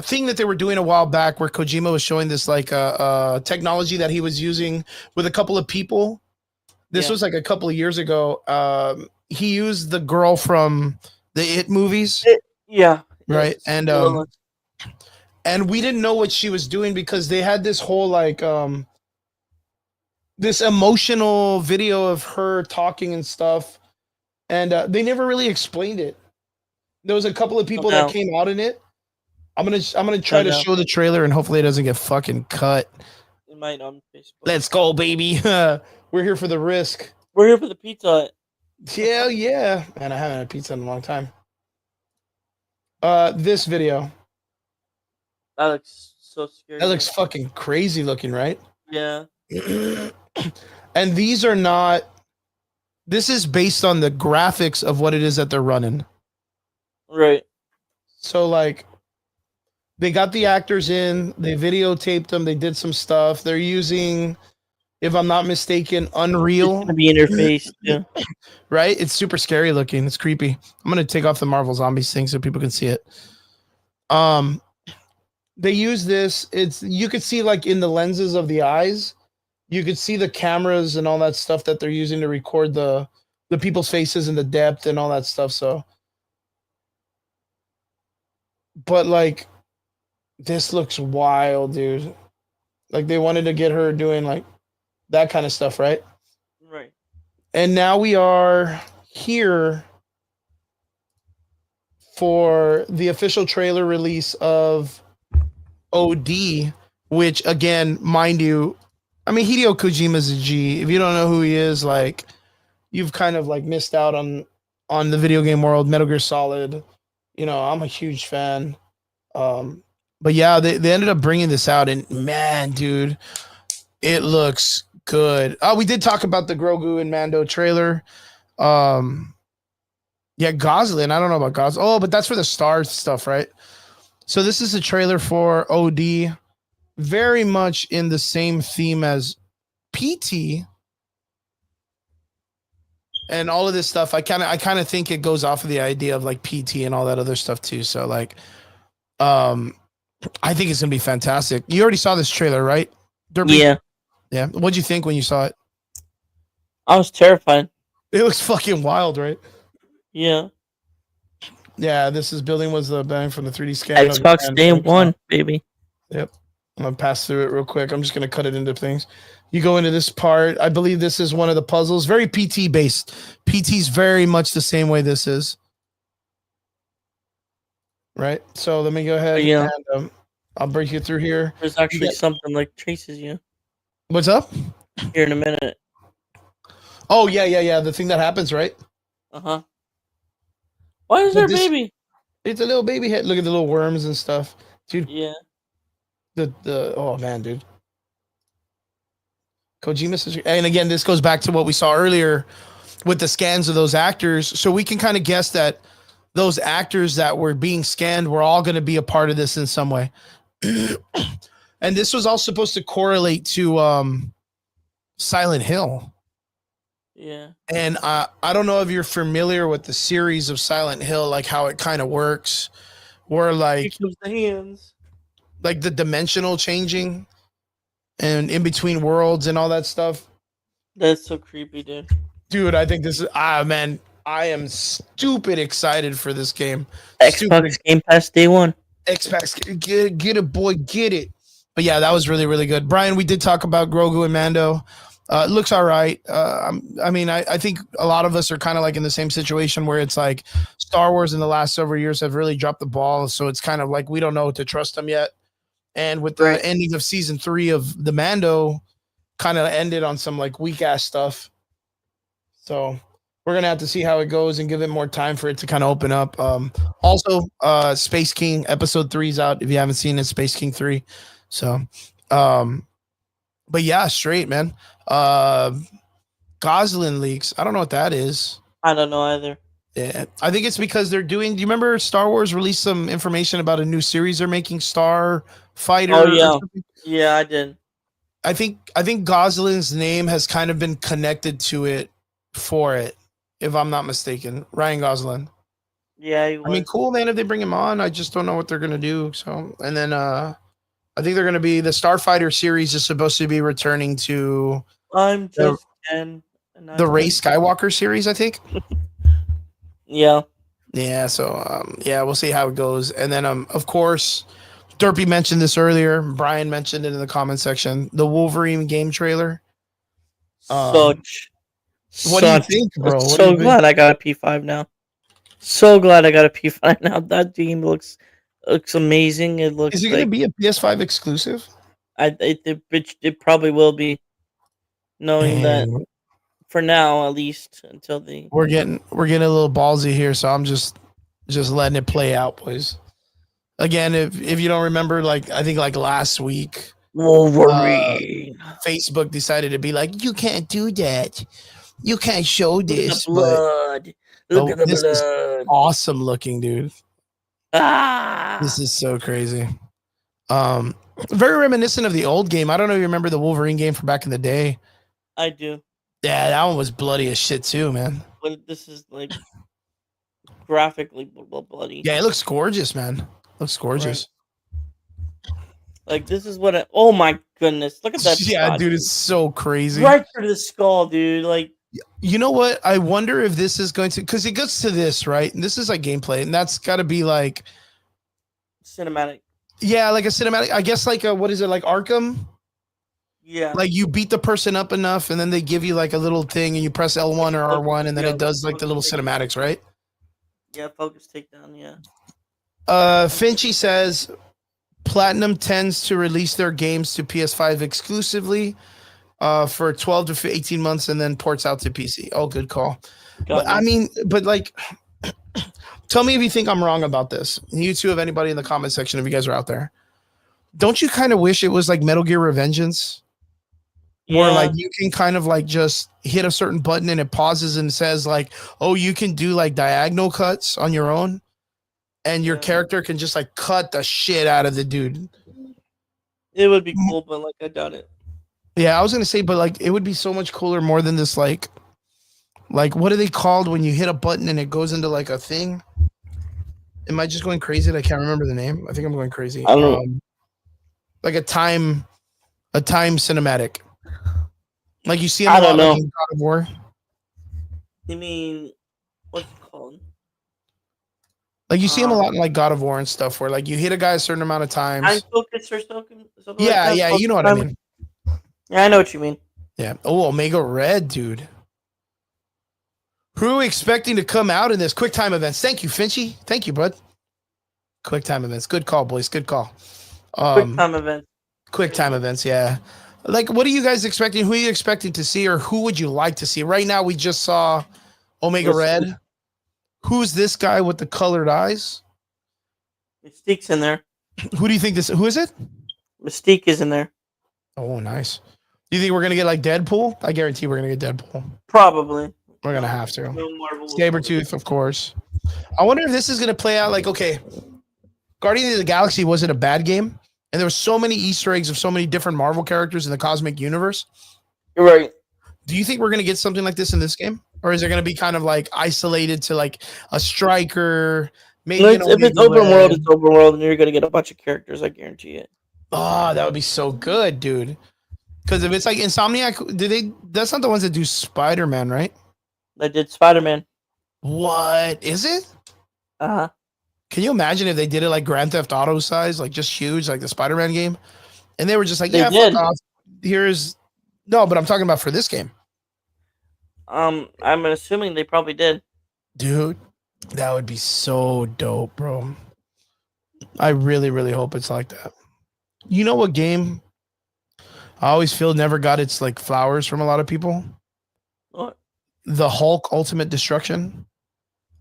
thing that they were doing a while back where Kojima was showing this like technology that he was using with a couple of people. This was like a couple of years ago. He used the girl from the It movies, Yeah. right? Yes. And we didn't know what she was doing because they had this whole like this emotional video of her talking and stuff, and they never really explained it. There was a couple of people that came out in it. I'm gonna try to show the trailer and hopefully it doesn't get fucking cut. It might on Facebook. Let's go, baby. We're here for the risk. We're here for the Pizza Hut. Hell yeah. Man, I haven't had pizza in a long time. This video. That looks so scary. That looks fucking crazy looking, right? Yeah. And these are not. This is based on the graphics of what it is that they're running. Right. So like, they got the actors in. They videotaped them. They did some stuff. They're using, if I'm not mistaken, Unreal. It's gonna be in your face. Yeah. Right? It's super scary looking. It's creepy. I'm gonna take off the Marvel Zombies thing so people can see it. They use this. It's you could see like in the lenses of the eyes. You could see the cameras and all that stuff that they're using to record the people's faces and the depth and all that stuff. So, but like, this looks wild, dude. Like they wanted to get her doing like that kind of stuff, right? Right. And now we are here for the official trailer release of OD, which again, mind you, I mean Hideo Kojima's a G. If you don't know who he is, like you've kind of like missed out on the video game world. Metal Gear Solid, you know, I'm a huge fan. But yeah, they ended up bringing this out, and man, dude, it looks good. Oh, we did talk about the Grogu and Mando trailer. Yeah, Goslin. I don't know about Goslin. Oh, but that's for the Star stuff, right? So this is a trailer for OD, very much in the same theme as PT. And all of this stuff, I kind of think it goes off of the idea of like PT and all that other stuff too. So like, I think it's gonna be fantastic. You already saw this trailer, right? Derpy? Yeah. Yeah. What'd you think when you saw it? I was terrified. It looks fucking wild, right? Yeah. Yeah. This is building was the bang from the 3D scan. Xbox Day One, baby. Yep. I'm gonna pass through it real quick. I'm just gonna cut it into things. You go into this part. I believe this is one of the puzzles. Very PT based. PT's very much the same way this is. Right. So let me go ahead. Yeah. And, I'll break you through here. There's actually something like chases you. What's up? Here in a minute. Oh yeah. The thing that happens, right? Uh-huh. Why is there a baby? It's a little baby head. Look at the little worms and stuff. Dude. Yeah. The oh man, dude. Kojima says, and again, this goes back to what we saw earlier with the scans of those actors. So we can kind of guess that those actors that were being scanned were all going to be a part of this in some way. And this was all supposed to correlate to Silent Hill. Yeah. And I don't know if you're familiar with the series of Silent Hill, like how it kind of works, where Here comes the hands. like the dimensional changing and in between worlds and all that stuff. That's so creepy, dude. Dude, I think this is man, I am stupid excited for this game. Xbox Game Pass day one. Xbox, get it, boy, get it. But yeah, that was really, really good. Brian, we did talk about Grogu and Mando. It looks all right. I mean, I think a lot of us are kind of like in the same situation where it's like Star Wars in the last several years have really dropped the ball. So it's kind of like we don't know to trust them yet. And with the ending of season 3 of the Mando, kind of ended on some like weak ass stuff. So we're gonna have to see how it goes and give it more time for it to kind of open up. Also, Space King episode 3 is out. If you haven't seen it, Space King 3. So, but yeah, straight man. Goslin leaks. I don't know what that is. I don't know either. Yeah, I think it's because they're doing. Do you remember Star Wars released some information about a new series they're making, Star Fighter? Oh yeah, yeah, I did. I think Goslin's name has kind of been connected to it for it, if I'm not mistaken. Ryan Gosling. Yeah, I mean, cool, man. If they bring him on, I just don't know what they're gonna do. So, and then I think they're gonna be the Starfighter series is supposed to be returning to. I'm just the Rey Skywalker series, I think. Yeah. Yeah. So, yeah, we'll see how it goes. And then, of course, Derpy mentioned this earlier. Brian mentioned it in the comment section. The Wolverine game trailer. What do you think, bro? So glad I got a P5 now. So glad I got a P5 now. That game looks amazing. It looks. Is it going to be a PS5 exclusive? It probably will be. Knowing that, for now at least, until the we're getting a little ballsy here, so I'm just letting it play out, boys. Again, if you don't remember, like I think like last week, Wolverine, Facebook decided to be like, you can't do that. You can't show this. Look at the blood. Look at the this blood. Is awesome looking, dude. This is so crazy. Very reminiscent of the old game. I don't know if you remember the Wolverine game from back in the day. I do. Yeah, that one was bloody as shit too, man. But this is like graphically bloody. Yeah, it looks gorgeous, man. Looks gorgeous. Right. Like this is what oh my goodness. Look at that. Yeah, shot, dude, it's so crazy. Right through the skull, dude. Like, you know what? I wonder if this is going to, because it gets to this, right? And this is like gameplay, and that's got to be like cinematic. Yeah, like a cinematic. I guess like a, what is it, like Arkham? Yeah. Like you beat the person up enough, and then they give you like a little thing, and you press L1 or R1, and then it does like the little cinematics, right? Yeah, focus takedown. Yeah. Finchy says Platinum tends to release their games to PS5 exclusively for 12 to 18 months, and then ports out to PC. Oh, good call. But, I mean, but like, tell me if you think I'm wrong about this. You two, if anybody in the comment section, if you guys are out there, don't you kind of wish it was like Metal Gear Revengeance? Yeah. Where like you can kind of like just hit a certain button and it pauses and says like, oh, you can do like diagonal cuts on your own, and your character can just like cut the shit out of the dude. It would be cool, but like I doubt it. Yeah, I was gonna say, but like it would be so much cooler, more than this like what are they called when you hit a button and it goes into like a thing? Am I just going crazy? I can't remember the name. I think I'm going crazy. I don't know. Like a time cinematic. Like you see them I don't know. in God of War. You mean what's it called? Like you see them a lot in like God of War and stuff, where like you hit a guy a certain amount of times. Time focus or something. Yeah, like yeah, you know what I mean. Yeah, I know what you mean. Yeah. Oh, Omega Red, dude. Who are we expecting to come out in this? Quick time events. Thank you, Finchy. Thank you, bud. Quick time events. Good call, boys. Good call. Quick time events. Quick time events, yeah. Like, what are you guys expecting? Who are you expecting to see, or who would you like to see? Right now, we just saw Omega Red. Who's this guy with the colored eyes? Mystique's in there. Who do you think this? Who is it? Mystique is in there. Oh, nice. Do you think we're gonna get like Deadpool? I guarantee we're gonna get Deadpool. Probably. We're gonna No, have to. no Marvel will cover Sabretooth, of course. I wonder if this is gonna play out like, okay, Guardians of the Galaxy wasn't a bad game, and there were so many Easter eggs of so many different Marvel characters in the cosmic universe. You're right. Do you think we're gonna get something like this in this game, or is it gonna be kind of like isolated to like a striker? Maybe an If it's Omega open world, Red. it's open world, and you're gonna get a bunch of characters. I guarantee it. Oh, that would be so good, dude. Because if it's like Insomniac, do they? That's not the ones that do Spider-Man, right? I did Spider-Man. What is it? Uh-huh. Can you imagine if they did it like Grand Theft Auto size, like just huge, like the Spider-Man game, and they were just like, They yeah, did. fuck off. Here's no, but I'm talking about for this game, I'm assuming they probably did. dude. That would be so dope, bro. I really, really hope it's like that. You know what game I always feel never got its like flowers from a lot of people? What? The Hulk Ultimate Destruction.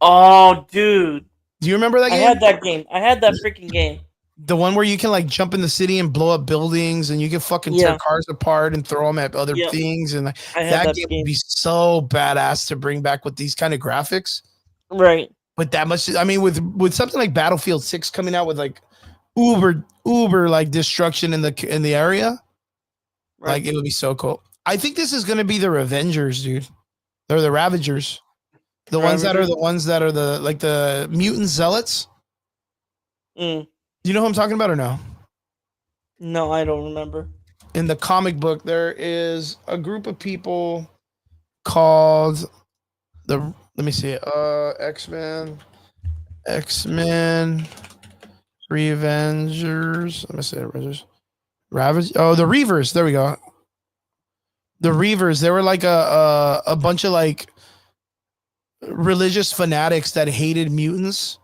Oh, dude. Do you remember that I game? had that game. I had that freaking game. The one where you can like jump in the city and blow up buildings, and you can fucking tear Yeah. cars apart and throw them at other Yeah. things, and like, I had that that game game. would be so badass to bring back with these kind of graphics. Right. With that much, I mean, with something like Battlefield 6 coming out with like uber like destruction in the area, Right. like it would be so cool. I think this is gonna be the Revengers, dude. They're the Ravagers. The ones that are the like the mutant zealots. Mm. Do you know who I'm talking about or no? No, I don't remember. In the comic book, there is a group of people called the let me see, X-Men, Revengers. Let me see, Revengers, Ravage. Oh, the Reavers. There we go. The Reavers. They were like a bunch of like religious fanatics that hated mutants,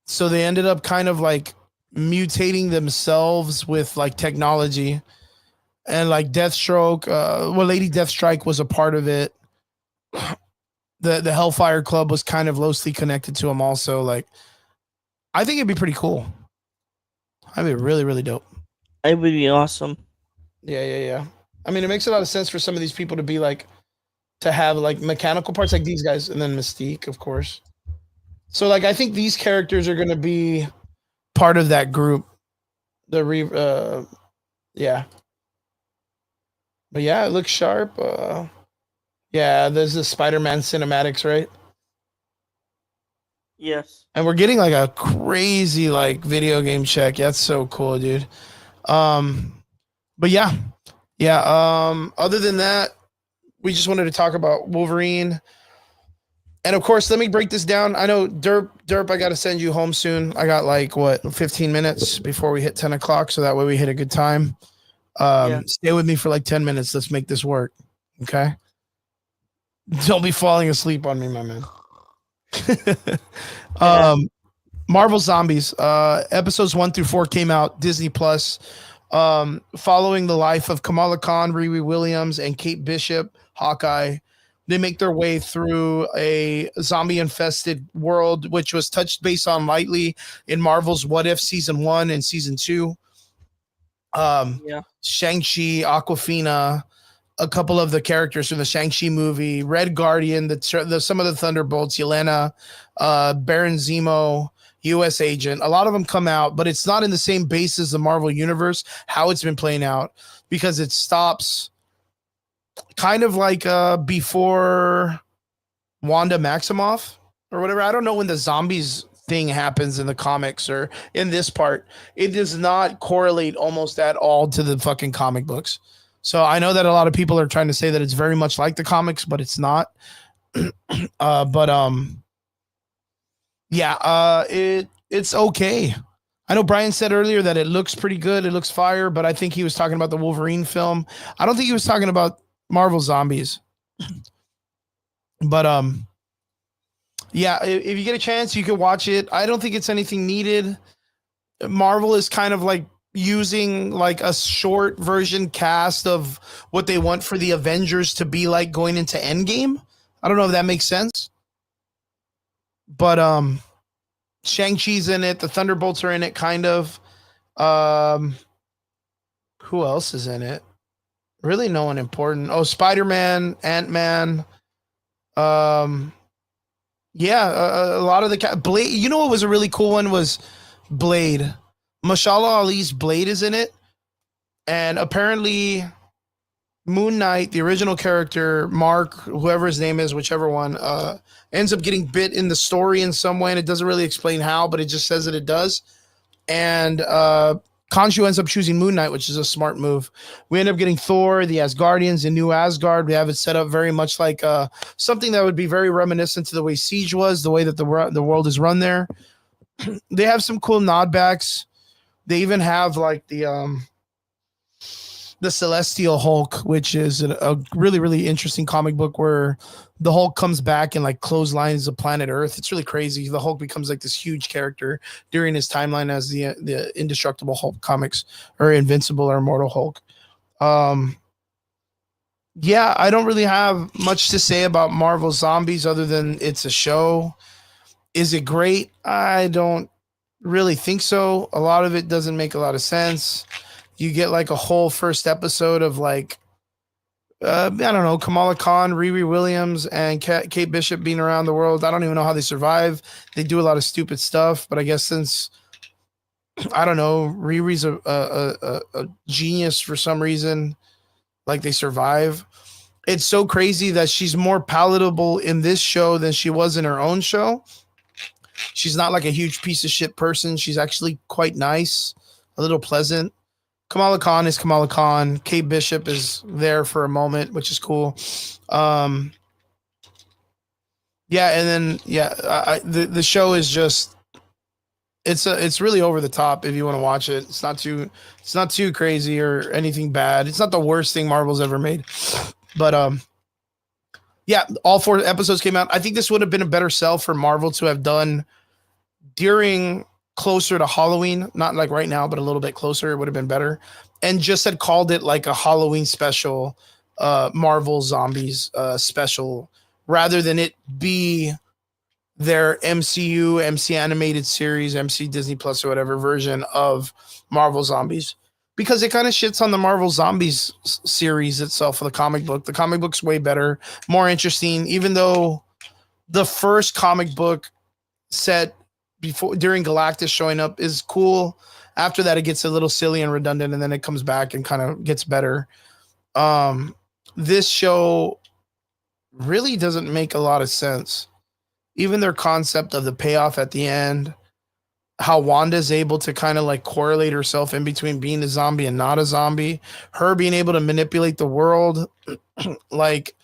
so they ended up kind of like mutating themselves with like technology, and like Deathstroke. Well, Lady Deathstrike was a part of it. The Hellfire Club was kind of loosely connected to him also. Like, I think it'd be pretty cool. I'd be really, really dope. It would be awesome. Yeah. I mean, it makes a lot of sense for some of these people to be like, to have like mechanical parts like these guys, and then Mystique, of course. So, like, I think these characters are going to be part of that group. Yeah. But yeah, it looks sharp. Yeah, there's the Spider-Man cinematics, right? Yes. And we're getting like a crazy like video game check. That's so cool, dude. But yeah. Other than that, we just wanted to talk about Wolverine. And of course, let me break this down. I know Derp, I got to send you home soon. I got like 15 minutes before we hit 10 o'clock. So that way we hit a good time. Stay with me for like 10 minutes. Let's make this work. Okay. Don't be falling asleep on me, my man. Marvel Zombies, episodes 1 through 4 came out, Disney Plus, following the life of Kamala Khan, Riri Williams, and Kate Bishop, Hawkeye. They make their way through a zombie-infested world, which was touched base on lightly in Marvel's What If Season 1 and Season 2. Shang-Chi, Aquafina, a couple of the characters from the Shang-Chi movie, Red Guardian, some of the Thunderbolts, Yelena, Baron Zemo, U.S. Agent. A lot of them come out, but it's not in the same base as the Marvel Universe, how it's been playing out, because it stops kind of like before Wanda Maximoff or whatever. I don't know when the zombies thing happens in the comics or in this part. It does not correlate almost at all to the fucking comic books. So I know that a lot of people are trying to say that it's very much like the comics, but it's not. It's okay. I know Brian said earlier that it looks pretty good. It looks fire, but I think he was talking about the Wolverine film. I don't think he was talking about Marvel Zombies. But if you get a chance, you can watch it. I don't think it's anything needed. Marvel is kind of like using like a short version cast of what they want for the Avengers to be like going into Endgame. I don't know if that makes sense. But Shang-Chi's in it, the Thunderbolts are in it, kind of. Who else is in it? Really, no one important. Oh, Spider-Man, Ant-Man. Um, yeah, a lot of the Blade. You know what was a really cool one was Blade. Mashallah Ali's Blade is in it, and apparently Moon Knight, the original character, Mark, whoever his name is, whichever one, ends up getting bit in the story in some way, and it doesn't really explain how, but it just says that it does. And Khonshu ends up choosing Moon Knight, which is a smart move. We end up getting Thor, the Asgardians, in New Asgard. We have it set up very much like something that would be very reminiscent to the way Siege was, the way that the world is run there. They have some cool nodbacks. They even have like the Celestial Hulk, which is a really, really interesting comic book where the Hulk comes back and like clotheslines the planet Earth. It's really crazy. The Hulk becomes like this huge character during his timeline as the Indestructible Hulk comics, or Invincible or Immortal Hulk. Yeah, I don't really have much to say about Marvel Zombies other than it's a show. Is it great? I don't really think so. A lot of it doesn't make a lot of sense. You get like a whole first episode of like I don't know, Kamala Khan, Riri Williams, and Kate Bishop being around the world. I don't even know how they survive. They do a lot of stupid stuff, but I guess since I don't know, Riri's a genius for some reason, like they survive. It's so crazy that she's more palatable in this show than she was in her own show. She's not like a huge piece of shit person. She's actually quite nice, a little pleasant. Kamala Khan is Kamala Khan. Kate Bishop is there for a moment, which is cool. Yeah, and then the show is just it's really over the top if you want to watch it. It's not too crazy or anything bad. It's not the worst thing Marvel's ever made. But yeah, all 4 episodes came out. I think this would have been a better sell for Marvel to have done during closer to Halloween, not like right now, but a little bit closer. It would have been better, and just had called it like a Halloween special, Marvel Zombies special, rather than it be their MCU, MC animated series, MC Disney Plus or whatever version of Marvel Zombies, because it kind of shits on the Marvel Zombies series itself for the comic book. The comic book's way better, more interesting, even though the first comic book set during Galactus showing up is cool. After that, it gets a little silly and redundant, and then it comes back and kind of gets better. This show really doesn't make a lot of sense. Even their concept of the payoff at the end, how Wanda's able to kind of like correlate herself in between being a zombie and not a zombie, her being able to manipulate the world. Like,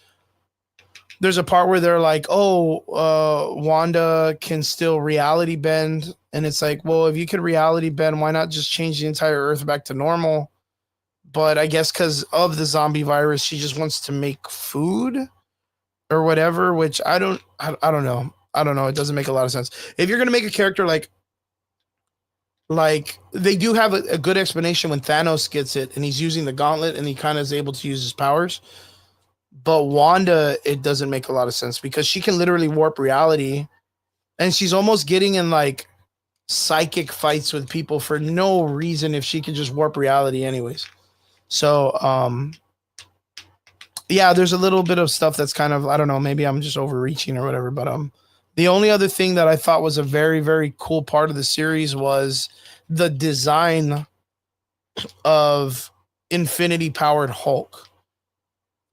there's a part where they're like, Wanda can still reality bend. And it's like, well, if you could reality bend, why not just change the entire Earth back to normal? But I guess because of the zombie virus, she just wants to make food or whatever, which I don't know. I don't know. It doesn't make a lot of sense. If you're going to make a character like they do have a good explanation when Thanos gets it and he's using the gauntlet and he kind of is able to use his powers. But Wanda, it doesn't make a lot of sense because she can literally warp reality, and she's almost getting in like psychic fights with people for no reason if she can just warp reality anyways. So, yeah, there's a little bit of stuff that's kind of, I don't know, maybe I'm just overreaching or whatever, but the only other thing that I thought was a very, very cool part of the series was the design of Infinity powered Hulk.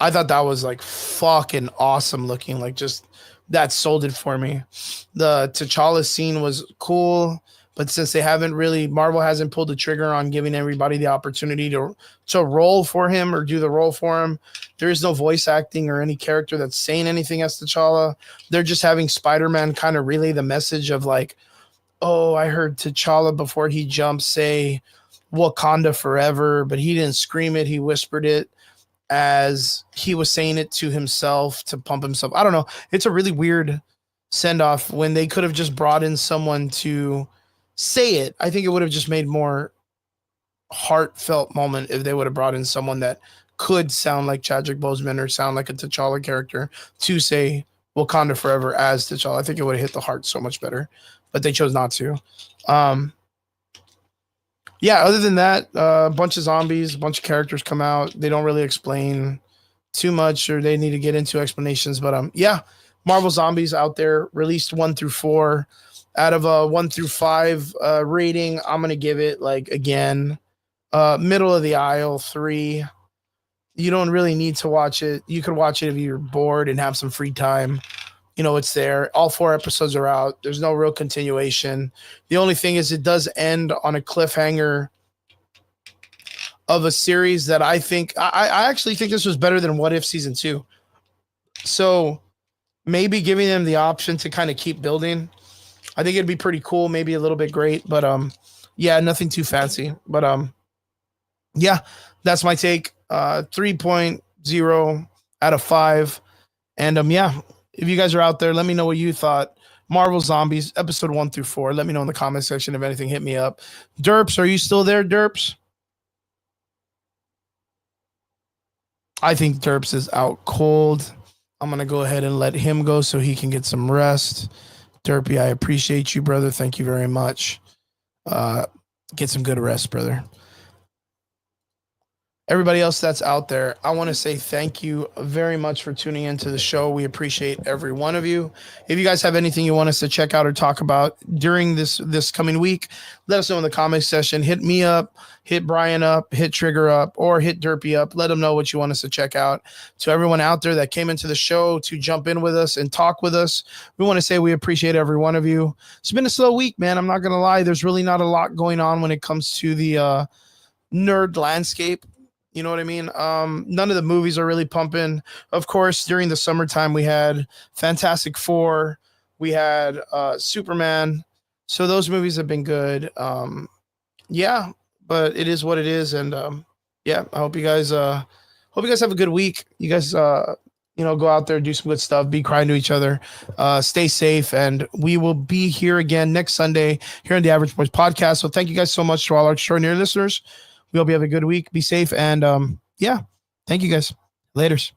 I thought that was like fucking awesome looking. Like, just that sold it for me. The T'Challa scene was cool, but since they haven't really, Marvel hasn't pulled the trigger on giving everybody the opportunity to roll for him or do the role for him. There is no voice acting or any character that's saying anything as T'Challa. They're just having Spider-Man kind of relay the message of like, oh, I heard T'Challa before he jumped say Wakanda forever, but he didn't scream it. He whispered it as he was saying it to himself to pump himself. I don't know. It's a really weird send off when they could have just brought in someone to say it. I think it would have just made more heartfelt moment if they would have brought in someone that could sound like Chadwick Boseman or sound like a T'Challa character to say Wakanda forever as T'Challa. I think it would have hit the heart so much better, but they chose not to. yeah, other than that, a bunch of zombies, a bunch of characters come out. They don't really explain too much, or they need to get into explanations. But yeah, Marvel Zombies out there, released 1 through 4. Out of a 1 through 5 rating, I'm gonna give it like again, middle of the aisle 3. You don't really need to watch it. You could watch it if you're bored and have some free time. You know, it's there. All 4 episodes are out. There's no real continuation. The only thing is it does end on a cliffhanger of a series that I think I actually think this was better than What If season 2. So maybe giving them the option to kind of keep building. I think it'd be pretty cool, maybe a little bit great, but yeah, nothing too fancy. But yeah, that's my take. 3.0 out of 5. And yeah, if you guys are out there, let me know what you thought. Marvel Zombies, episode 1 through 4. Let me know in the comment section if anything. Hit me up. Derps, are you still there, Derps? I think Derps is out cold. I'm going to go ahead and let him go so he can get some rest. Derpy, I appreciate you, brother. Thank you very much. Get some good rest, brother. Everybody else that's out there, I want to say thank you very much for tuning into the show. We appreciate every one of you. If you guys have anything you want us to check out or talk about during this coming week, let us know in the comment section. Hit me up, hit Brian up, hit Trigger up, or hit Derpy up. Let them know what you want us to check out. To everyone out there that came into the show to jump in with us and talk with us, we want to say we appreciate every one of you. It's been a slow week, man. I'm not going to lie. There's really not a lot going on when it comes to the nerd landscape. You know what I mean? None of the movies are really pumping. Of course, during the summertime, we had Fantastic Four. We had Superman. So those movies have been good. Yeah, but it is what it is. And yeah, I hope you guys have a good week. You guys, go out there, do some good stuff, be kind to each other, stay safe. And we will be here again next Sunday here on the Average Boys Podcast. So thank you guys so much to all our extraordinary listeners. We hope you have a good week. Be safe. And yeah, thank you guys. Laters.